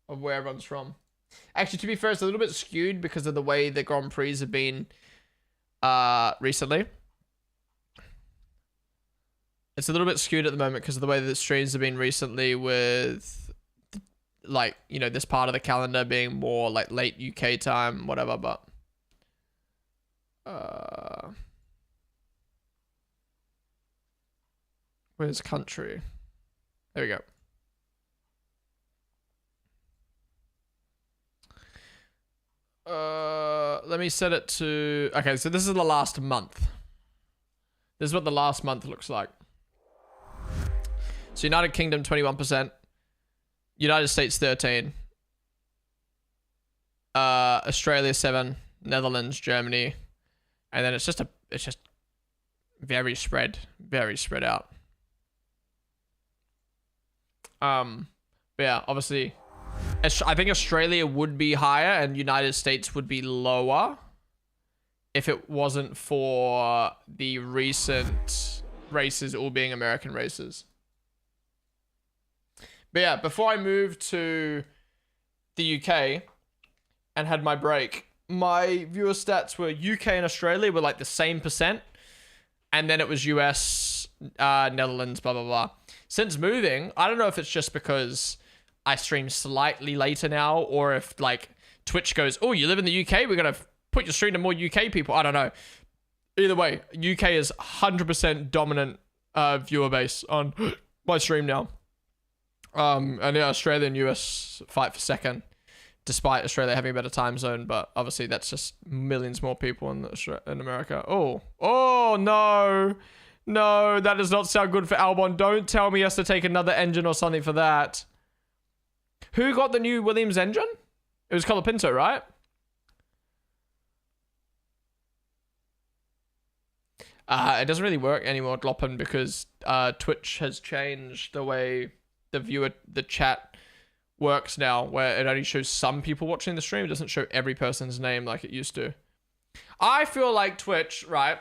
of where everyone's from. Actually, to be fair, it's a little bit skewed because of the way the Grand Prix have been recently. It's a little bit skewed at the moment because of the way the streams have been recently with, like, you know, this part of the calendar being more like late UK time, whatever, but where's country? There we go. Let me set it to, okay, so this is the last month. This is what the last month looks like. So United Kingdom 21%, United States 13, Australia 7, Netherlands, Germany, and then it's just very spread out. But yeah, obviously, I think Australia would be higher and United States would be lower if it wasn't for the recent races all being American races. But yeah, before I moved to the UK and had my break, my viewer stats were UK and Australia were like the same percent. And then it was US, Netherlands, blah, blah, blah. Since moving, I don't know if it's just because I stream slightly later now, or if like Twitch goes, oh, you live in the UK, we're going to put your stream to more UK people. I don't know. Either way, UK is 100% dominant viewer base on my stream now. And yeah, Australia and US fight for second, despite Australia having a better time zone. But obviously, that's just millions more people in America. Oh, no. No, that does not sound good for Albon. Don't tell me he has to take another engine or something for that. Who got the new Williams engine? It was Colapinto, right? It doesn't really work anymore, Gloppen, because Twitch has changed the way the chat works now, where it only shows some people watching the stream. It doesn't show every person's name like it used to. I feel like Twitch, right?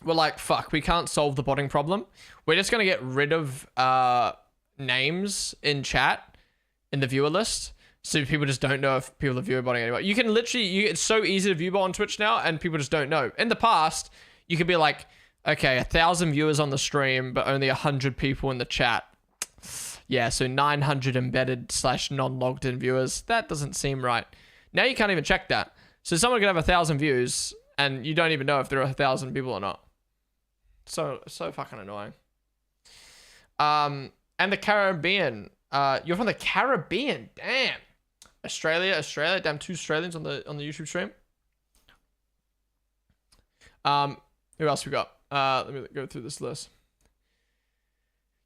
We're like, fuck, we can't solve the botting problem. We're just going to get rid of names in chat in the viewer list, so people just don't know if people are viewer botting anymore. You can literally, it's so easy to view bot on Twitch now, and people just don't know. In the past, you could be like, okay, 1,000 viewers on the stream, but only 100 people in the chat. Yeah, so 900 embedded / non-logged in viewers. That doesn't seem right. Now you can't even check that. So someone can have 1,000 views, and you don't even know if there are 1,000 people or not. So fucking annoying. And the Caribbean. You're from the Caribbean. Damn. Australia. Damn, 2 Australians on the YouTube stream. Who else we got? Let me go through this list.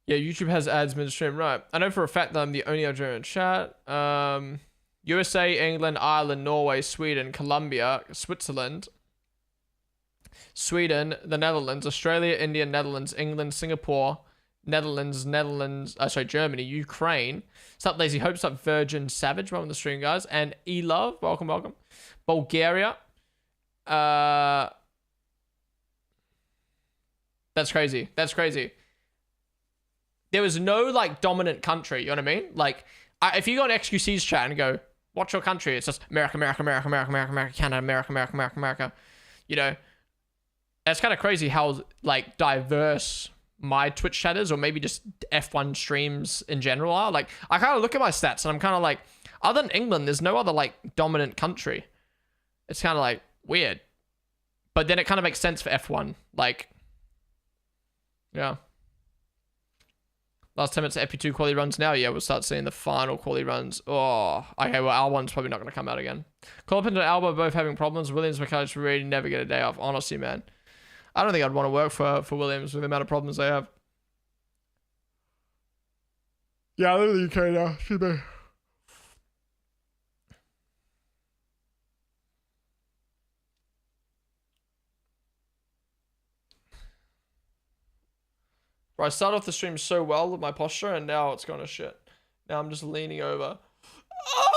Yeah, YouTube has ads mid-stream, right. I know for a fact that I'm the only Algerian chat. USA, England, Ireland, Norway, Sweden, Colombia, Switzerland, Sweden, the Netherlands, Australia, India, Netherlands, England, Singapore, Germany, Ukraine. What's up, Lazy Hope? What's up, Virgin Savage? Welcome to the stream, guys. And E-Love, welcome. Bulgaria. That's crazy. There was no, like, dominant country, you know what I mean? Like, if you go on XQC's chat and go, what's your country? It's just America, Canada, America. You know, that's kind of crazy how, like, diverse my Twitch chat is, or maybe just F1 streams in general are. Like, I kind of look at my stats and I'm kind of like, other than England, there's no other, like, dominant country. It's kind of, like, weird. But then it kind of makes sense for F1. Like, yeah. Last 10 minutes of FP2 quality runs now. Yeah, we'll start seeing the final quality runs. Oh, okay, well, Albon's probably not going to come out again. Colapinto and Alba both having problems. Williams and McCullers really never get a day off. Honestly, man. I don't think I'd want to work for Williams with the amount of problems they have. Yeah, I live in the UK now. Should be. Bro, I started off the stream so well with my posture, and now it's gone to shit. Now I'm just leaning over. Oh!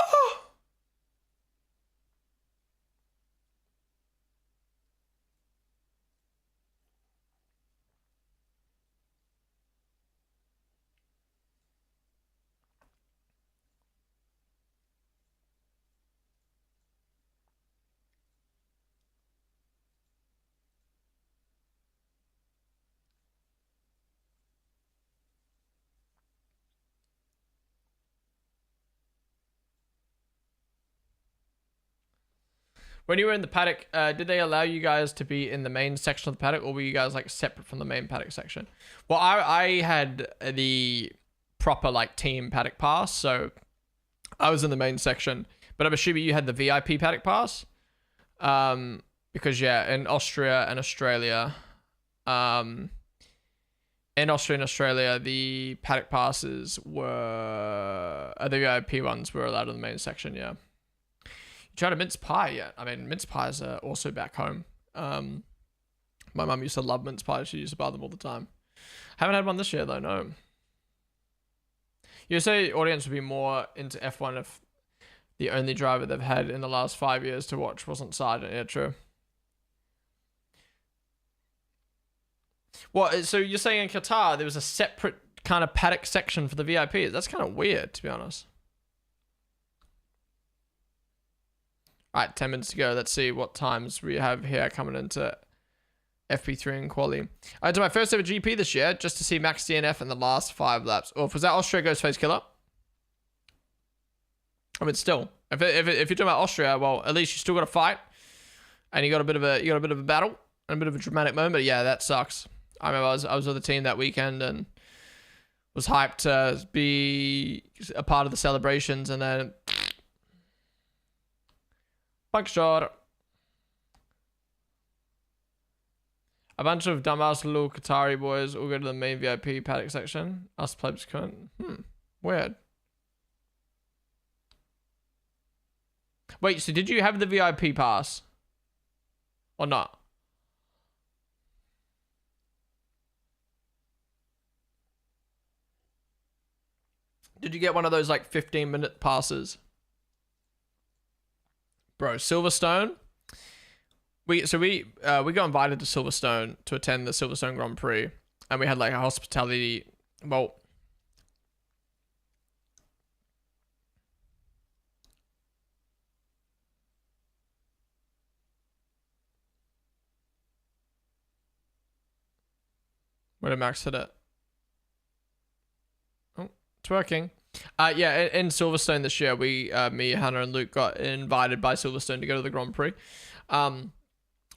When you were in the paddock, did they allow you guys to be in the main section of the paddock, or were you guys like separate from the main paddock section? Well, I had the proper like team paddock pass, so I was in the main section. But I'm assuming you had the VIP paddock pass, because yeah, in Austria and Australia, In Austria and Australia, the paddock passes were the VIP ones were allowed in the main section. Yeah. You tried a mince pie yet? I mean, mince pies are also back home. My mum used to love mince pies. She used to buy them all the time. Haven't had one this year though. No. You say audience would be more into F1 if the only driver they've had in the last 5 years to watch wasn't Sargent. Yeah, true. What? So you're saying in Qatar there was a separate kind of paddock section for the VIPs? That's kind of weird, to be honest. All right, 10 minutes to go. Let's see what times we have here coming into FP3 and quali. I did my first ever GP this year just to see Max DNF in the last 5 laps. Or was that Austria Ghostface Killer? I mean, still, if you're talking about Austria, well, at least you still got to fight, and you got a bit of a battle and a bit of a dramatic moment. But yeah, that sucks. I remember I was with the team that weekend and was hyped to be a part of the celebrations, and then bug shot. A bunch of dumbass little Qatari boys all go to the main VIP paddock section. Us plebs couldn't. Weird. Wait, so did you have the VIP pass? Or not? Did you get one of those like 15-minute passes? Bro, Silverstone. We got invited to Silverstone to attend the Silverstone Grand Prix, and we had like a hospitality. Well, where did Max hit it? Oh, it's working. Yeah, in Silverstone this year, we, me, Hannah, and Luke got invited by Silverstone to go to the Grand Prix,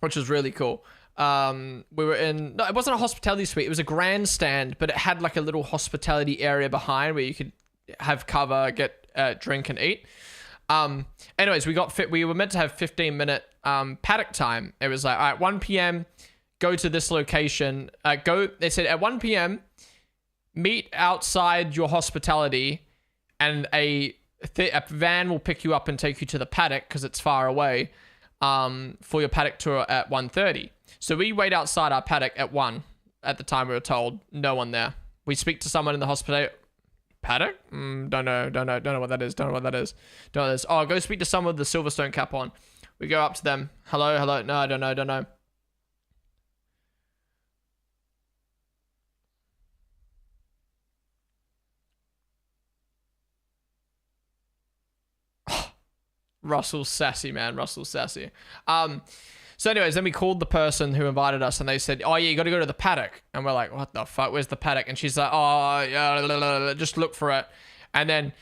which was really cool. We were in, no, it wasn't a hospitality suite. It was a grandstand, but it had like a little hospitality area behind where you could have cover, get drink and eat. Anyways, we were meant to have 15-minute paddock time. It was like, all right, 1 p.m., go to this location. They said at 1 p.m., meet outside your hospitality, and a van will pick you up and take you to the paddock because it's far away, for your paddock tour at 1:30. So we wait outside our paddock at 1. At the time we were told, no one there. We speak to someone in the hospital. Paddock? Don't know what that is. Don't know what that is. Oh, go speak to someone with the Silverstone cap on. We go up to them. Hello. No, I don't know. Russell's sassy, man. Russell's sassy. So anyways, then we called the person who invited us, and they said, oh yeah, you got to go to the paddock. And we're like, what the fuck? Where's the paddock? And she's like, oh yeah, just look for it. And then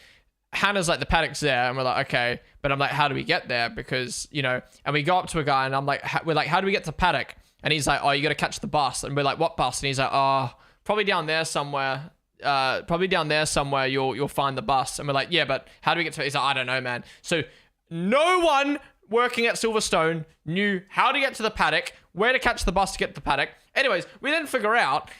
Hannah's like, the paddock's there. And we're like, okay. But I'm like, how do we get there? Because, and we go up to a guy, and we're like, how do we get to paddock? And he's like, oh, you got to catch the bus. And we're like, what bus? And he's like, oh, probably down there somewhere. You'll find the bus. And we're like, yeah, but how do we get to it? He's like, I don't know, man. So no one working at Silverstone knew how to get to the paddock, where to catch the bus to get to the paddock. Anyways, we then figure out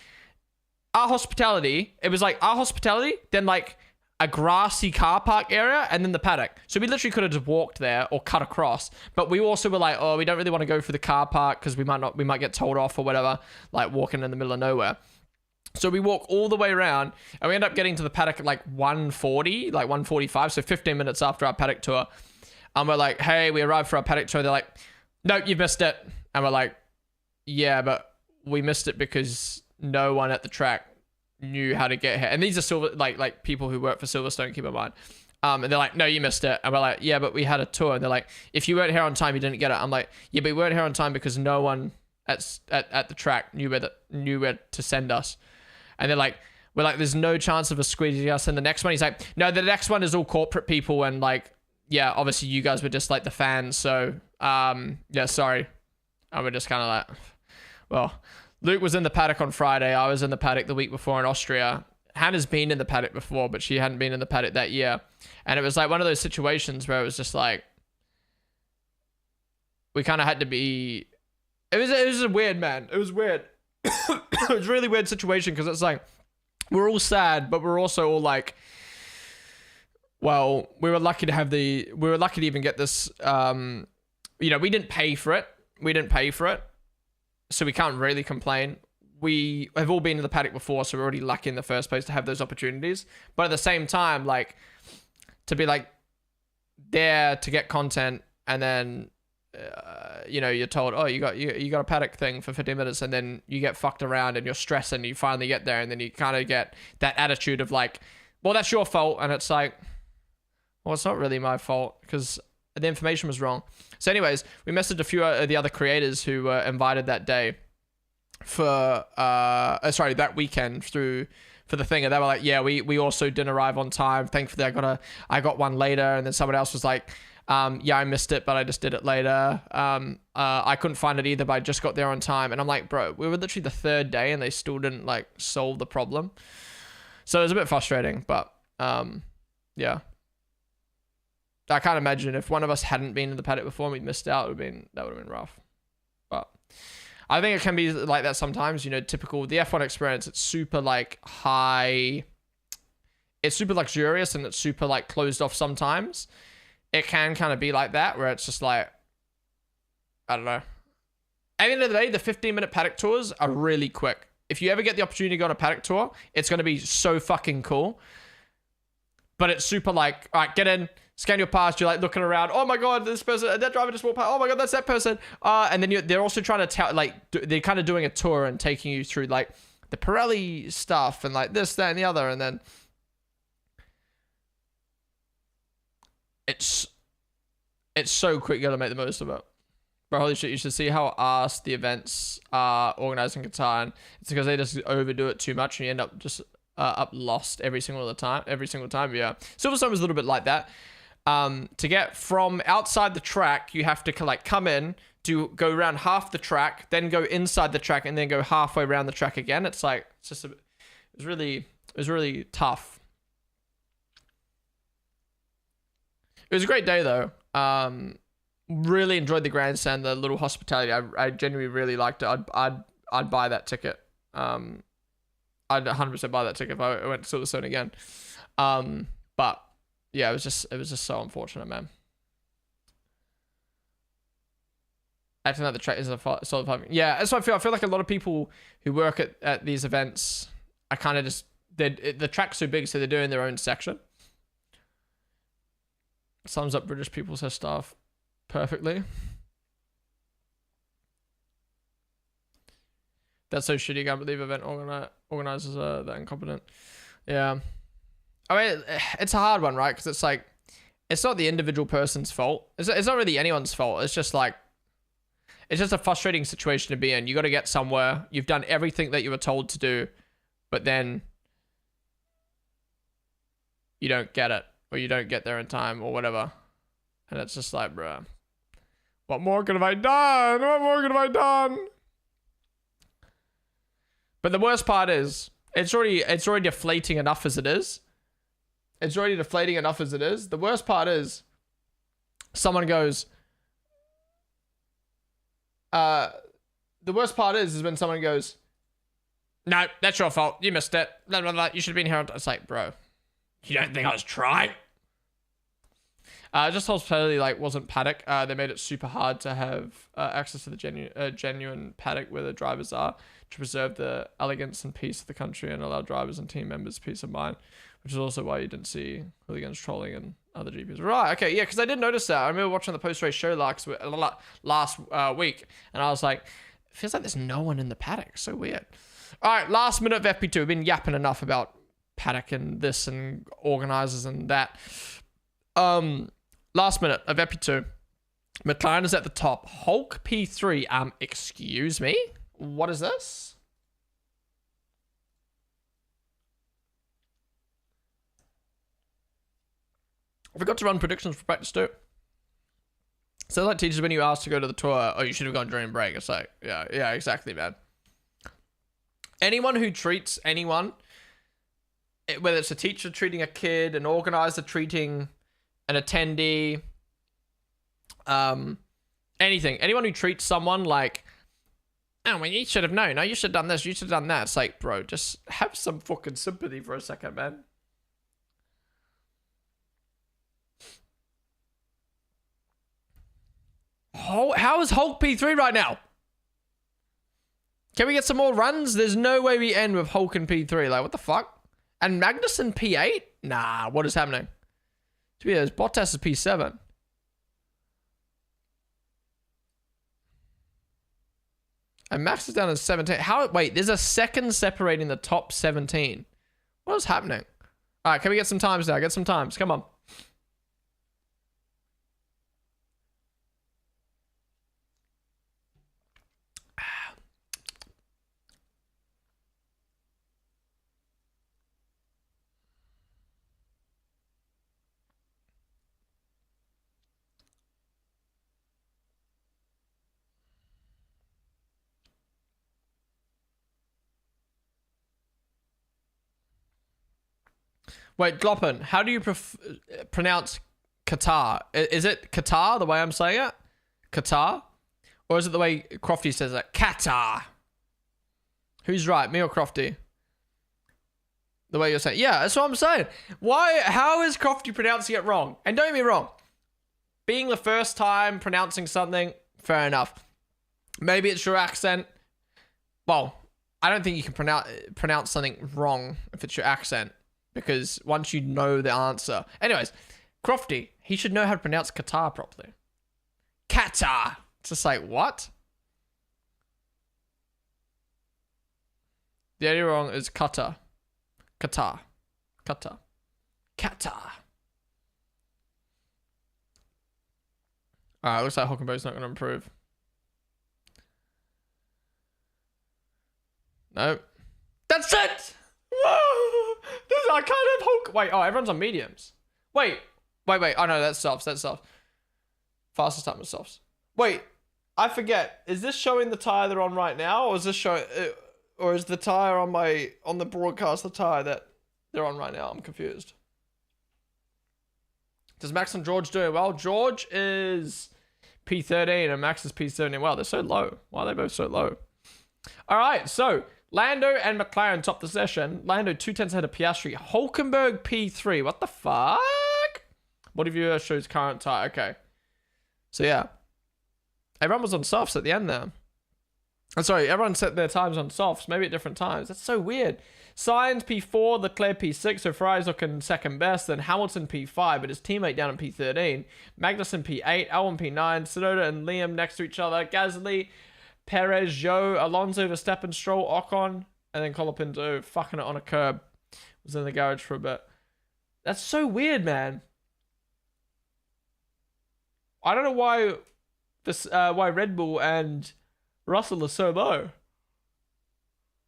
our hospitality. It was like our hospitality, then like a grassy car park area, and then the paddock. So we literally could have just walked there or cut across. But we also were like, oh, we don't really want to go for the car park because we might get told off or whatever, like walking in the middle of nowhere. So we walk all the way around, and we end up getting to the paddock at like 1:40, like 1:45, so 15 minutes after our paddock tour. And we're like, hey, we arrived for our paddock tour. They're like, nope, you missed it. And we're like, yeah, but we missed it because no one at the track knew how to get here. And these are like people who work for Silverstone, keep in mind. And they're like, no, you missed it. And we're like, yeah, but we had a tour. And they're like, if you weren't here on time, you didn't get it. I'm like, yeah, but we weren't here on time because no one at the track knew where to send us. And they're like, we're like, there's no chance of us squeezing us in the next one. He's like, no, the next one is all corporate people, and like, yeah, obviously you guys were just like the fans, so yeah, sorry. And we're just kind of like, well, Luke was in the paddock on Friday. I was in the paddock the week before in Austria. Hannah's been in the paddock before, but she hadn't been in the paddock that year. And it was like one of those situations where it was just like, we kind of had to be, it was weird, man. It was weird. It's a really weird situation because it's like we're all sad, but we're also all like, well, we were lucky to even get this. We didn't pay for it. So we can't really complain. We have all been to the paddock before, so we're already lucky in the first place to have those opportunities. But at the same time, like, to be like there to get content, and then you're told, oh, you got a paddock thing for 15 minutes, and then you get fucked around and you're stressed, and you finally get there, and then you kind of get that attitude of like, well, that's your fault, and it's like, well, it's not really my fault because the information was wrong. So anyways, we messaged a few of the other creators who were invited that day for that weekend for the thing, and they were like, yeah, we also didn't arrive on time. Thankfully I got one later, and then someone else was like, yeah, I missed it, but I just did it later. I couldn't find it either, but I just got there on time. And I'm like, bro, we were literally the third day and they still didn't like solve the problem. So it was a bit frustrating, but yeah. I can't imagine if one of us hadn't been in the paddock before and we'd missed out, that would have been rough. But I think it can be like that sometimes, typical the F1 experience. It's super like high. It's super luxurious and it's super like closed off sometimes. It can kind of be like that where it's just like, I don't know. At the end of the day, the 15-minute paddock tours are really quick. If you ever get the opportunity to go on a paddock tour, it's going to be so fucking cool. But it's super like, all right, get in, scan your pass. You're like looking around. Oh my God, this person, that driver just walked past. Oh my God, that's that person. And then they're also trying to tell, like, they're kind of doing a tour and taking you through like the Pirelli stuff and like this, that, and the other. And then it's so quick. You gotta make the most of it. But holy shit, you should see how arse the events are organized in Qatar. And it's because they just overdo it too much and you end up just up lost every single time. Yeah, Silverstone was a little bit like that. To get from outside the track, you have to like come in, go around half the track, then go inside the track, and then go halfway around the track again. It was really tough. It was a great day though. Really enjoyed the grandstand, the little hospitality. I genuinely really liked it. I'd buy that ticket. I'd 100% buy that ticket if I went to Silverstone again. But yeah, it was just so unfortunate, man. Acting like the track is a solid parking. Yeah, that's what I feel. I feel like a lot of people who work at these events are kind of just, the track's so big, so they're doing their own section. Sums up British people, says staff, perfectly. That's so shitty. I can't believe event organizers are that incompetent. Yeah. I mean, it's a hard one, right? Because it's like, it's not the individual person's fault. It's not really anyone's fault. It's just like, it's just a frustrating situation to be in. You got to get somewhere. You've done everything that you were told to do, but then you don't get it, or you don't get there in time, or whatever. And it's just like, bruh, what more could have I done? What more could have I done? But the worst part is, it's already deflating enough as it is. The worst part is, someone goes, the worst part is when someone goes, no, that's your fault. You missed it. Blah, blah, blah. You should have been here. It's like, bro, you don't think I was trying? Just hospitality like wasn't paddock. They made it super hard to have access to the genuine paddock where the drivers are, to preserve the elegance and peace of the country and allow drivers and team members peace of mind, which is also why you didn't see hooligans trolling and other GPs. Right, okay, yeah, because I did notice that. I remember watching the post-race show last week, and I was like, it feels like there's no one in the paddock. So weird. All right, last minute of FP2. We've been yapping enough about paddock and this and organizers and that. Last minute of FP2. McLaren is at the top. Hulk P3. Excuse me? What is this? I forgot to run predictions for practice too. So like teachers, when you asked to go to the tour, oh, you should have gone during break. It's like, yeah, exactly, man. Anyone who treats anyone, whether it's a teacher treating a kid, an organizer treating an attendee, anything, anyone who treats someone like Oh, well, you should have known. No, you should have done this. You should have done that. It's like, bro, just have some fucking sympathy for a second, man. How is Hulk P3 right now? Can we get some more runs? There's no way we end with Hulk and P3. Like, what the fuck? And Magnussen P8? Nah, what is happening? To be honest, Bottas is P7. And Max is down to 17. How? Wait, there's a second separating the top 17. What is happening? All right, can we get some times now? Get some times. Come on. Wait, Gloppen, how do you pronounce Qatar? Is it Qatar, the way I'm saying it? Qatar? Or is it the way Crofty says it? Qatar. Who's right, me or Crofty? The way you're saying. Yeah, that's what I'm saying. Why? How is Crofty pronouncing it wrong? And don't get me wrong. Being the first time pronouncing something, fair enough. Maybe it's your accent. Well, I don't think you can pronounce something wrong if it's your accent. Because once you know the answer. Anyways, Crofty, he should know how to pronounce Qatar properly. Qatar. It's just like, what? The only wrong is Qatar. Qatar. Qatar. Qatar. Alright, looks like Hulkenberg's not going to improve. No. That's it! Whoa! I can't have Hulk. Wait, oh, everyone's on mediums. Wait. Oh no, that's softs. That's soft. Fastest time is softs. Wait, I forget. Is this showing the tire they're on right now, or is this showing, or is the tire on the broadcast the tire that they're on right now? I'm confused. Does Max and George doing well? George is P13 and Max is P17. Wow, they're so low. Why are they both so low? All right, so Lando and McLaren top the session. Lando 2/10 ahead of Piastri. Hulkenberg P3. What the fuck? What if you shows current tire? Okay. So yeah. Everyone was on softs at the end there. I'm sorry, everyone set their times on softs, maybe at different times. That's so weird. Sainz P4, Leclerc P6, so Ferrari's looking second best. Then Hamilton P5, but his teammate down in P13. Magnussen P8, Albon P9, Tsunoda and Liam next to each other. Gasly, Perez, Zhou, Alonso, Verstappen, Stroll, Ocon, and then Colapinto fucking it on a curb. Was in the garage for a bit. That's so weird, man. I don't know why why Red Bull and Russell are so low.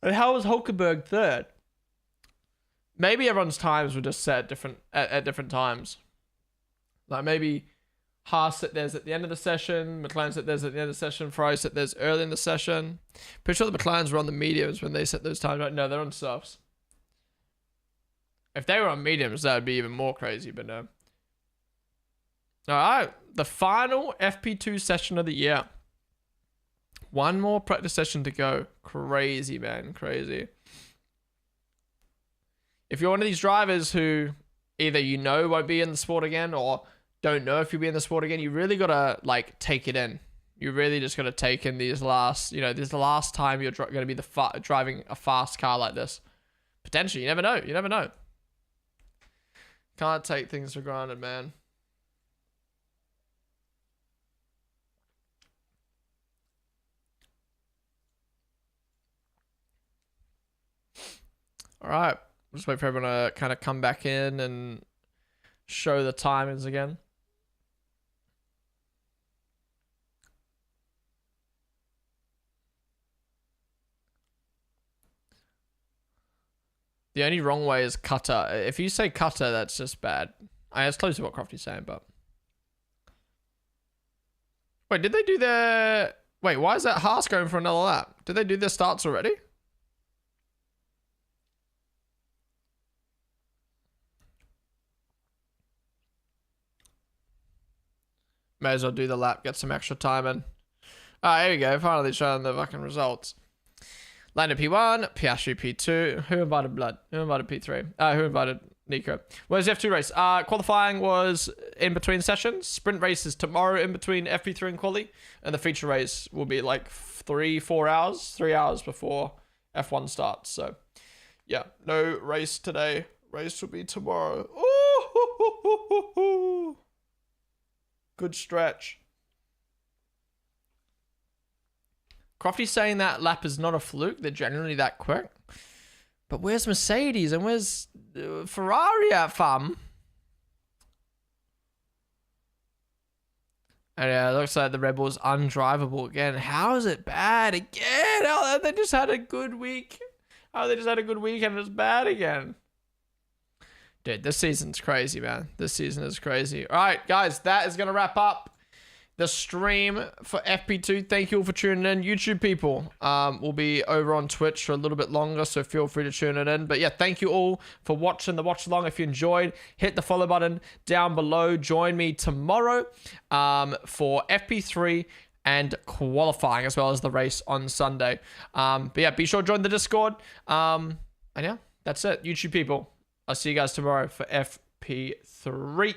And how was Hulkenberg third? Maybe everyone's times were just set at different times. Like maybe Haas set theirs at the end of the session, McLaren set theirs at the end of the session, Ferrari set theirs early in the session. Pretty sure the McLarens were on the mediums when they set those times. Right? No, they're on softs. If they were on mediums, that would be even more crazy, but no. Alright, the final FP2 session of the year. One more practice session to go. Crazy, man. Crazy. If you're one of these drivers who either you know won't be in the sport again or don't know if you'll be in the sport again, you really gotta like take it in. You really just gotta take in these last, this is the last time you're gonna be driving a fast car like this. Potentially, you never know. You never know. Can't take things for granted, man. All right, just wait for everyone to kind of come back in and show the timings again. The only wrong way is cutter. If you say cutter, that's just bad. It's close to what Crofty's saying, but... Wait, did they do their... Wait, why is that Haas going for another lap? Did they do their starts already? May as well do the lap, get some extra time in. Here we go. Finally showing the fucking results. Landed P1, Piastri P2. Who invited Blood? Who invited P3? Who invited Nico? Where's the F2 race? Qualifying was in between sessions. Sprint race is tomorrow in between FP3 and quali. And the feature race will be like 3-4 hours. 3 hours before F1 starts. So, yeah. No race today. Race will be tomorrow. Ooh, good stretch. Crofty's saying that lap is not a fluke. They're generally that quick. But where's Mercedes and where's Ferrari at, fam? And yeah, it looks like the Red Bull's undrivable again. How is it bad again? Oh, they just had a good week. Oh, they just had a good week and it's bad again. Dude, this season's crazy, man. This season is crazy. All right, guys, that is going to wrap up the stream for FP2. Thank you all for tuning in. YouTube people will be over on Twitch for a little bit longer, so feel free to tune it in. But yeah, thank you all for watching the watch along. If you enjoyed, hit the follow button down below. Join me tomorrow for FP3 and qualifying, as well as the race on Sunday. But yeah, be sure to join the Discord. And yeah, that's it. YouTube people, I'll see you guys tomorrow for FP3.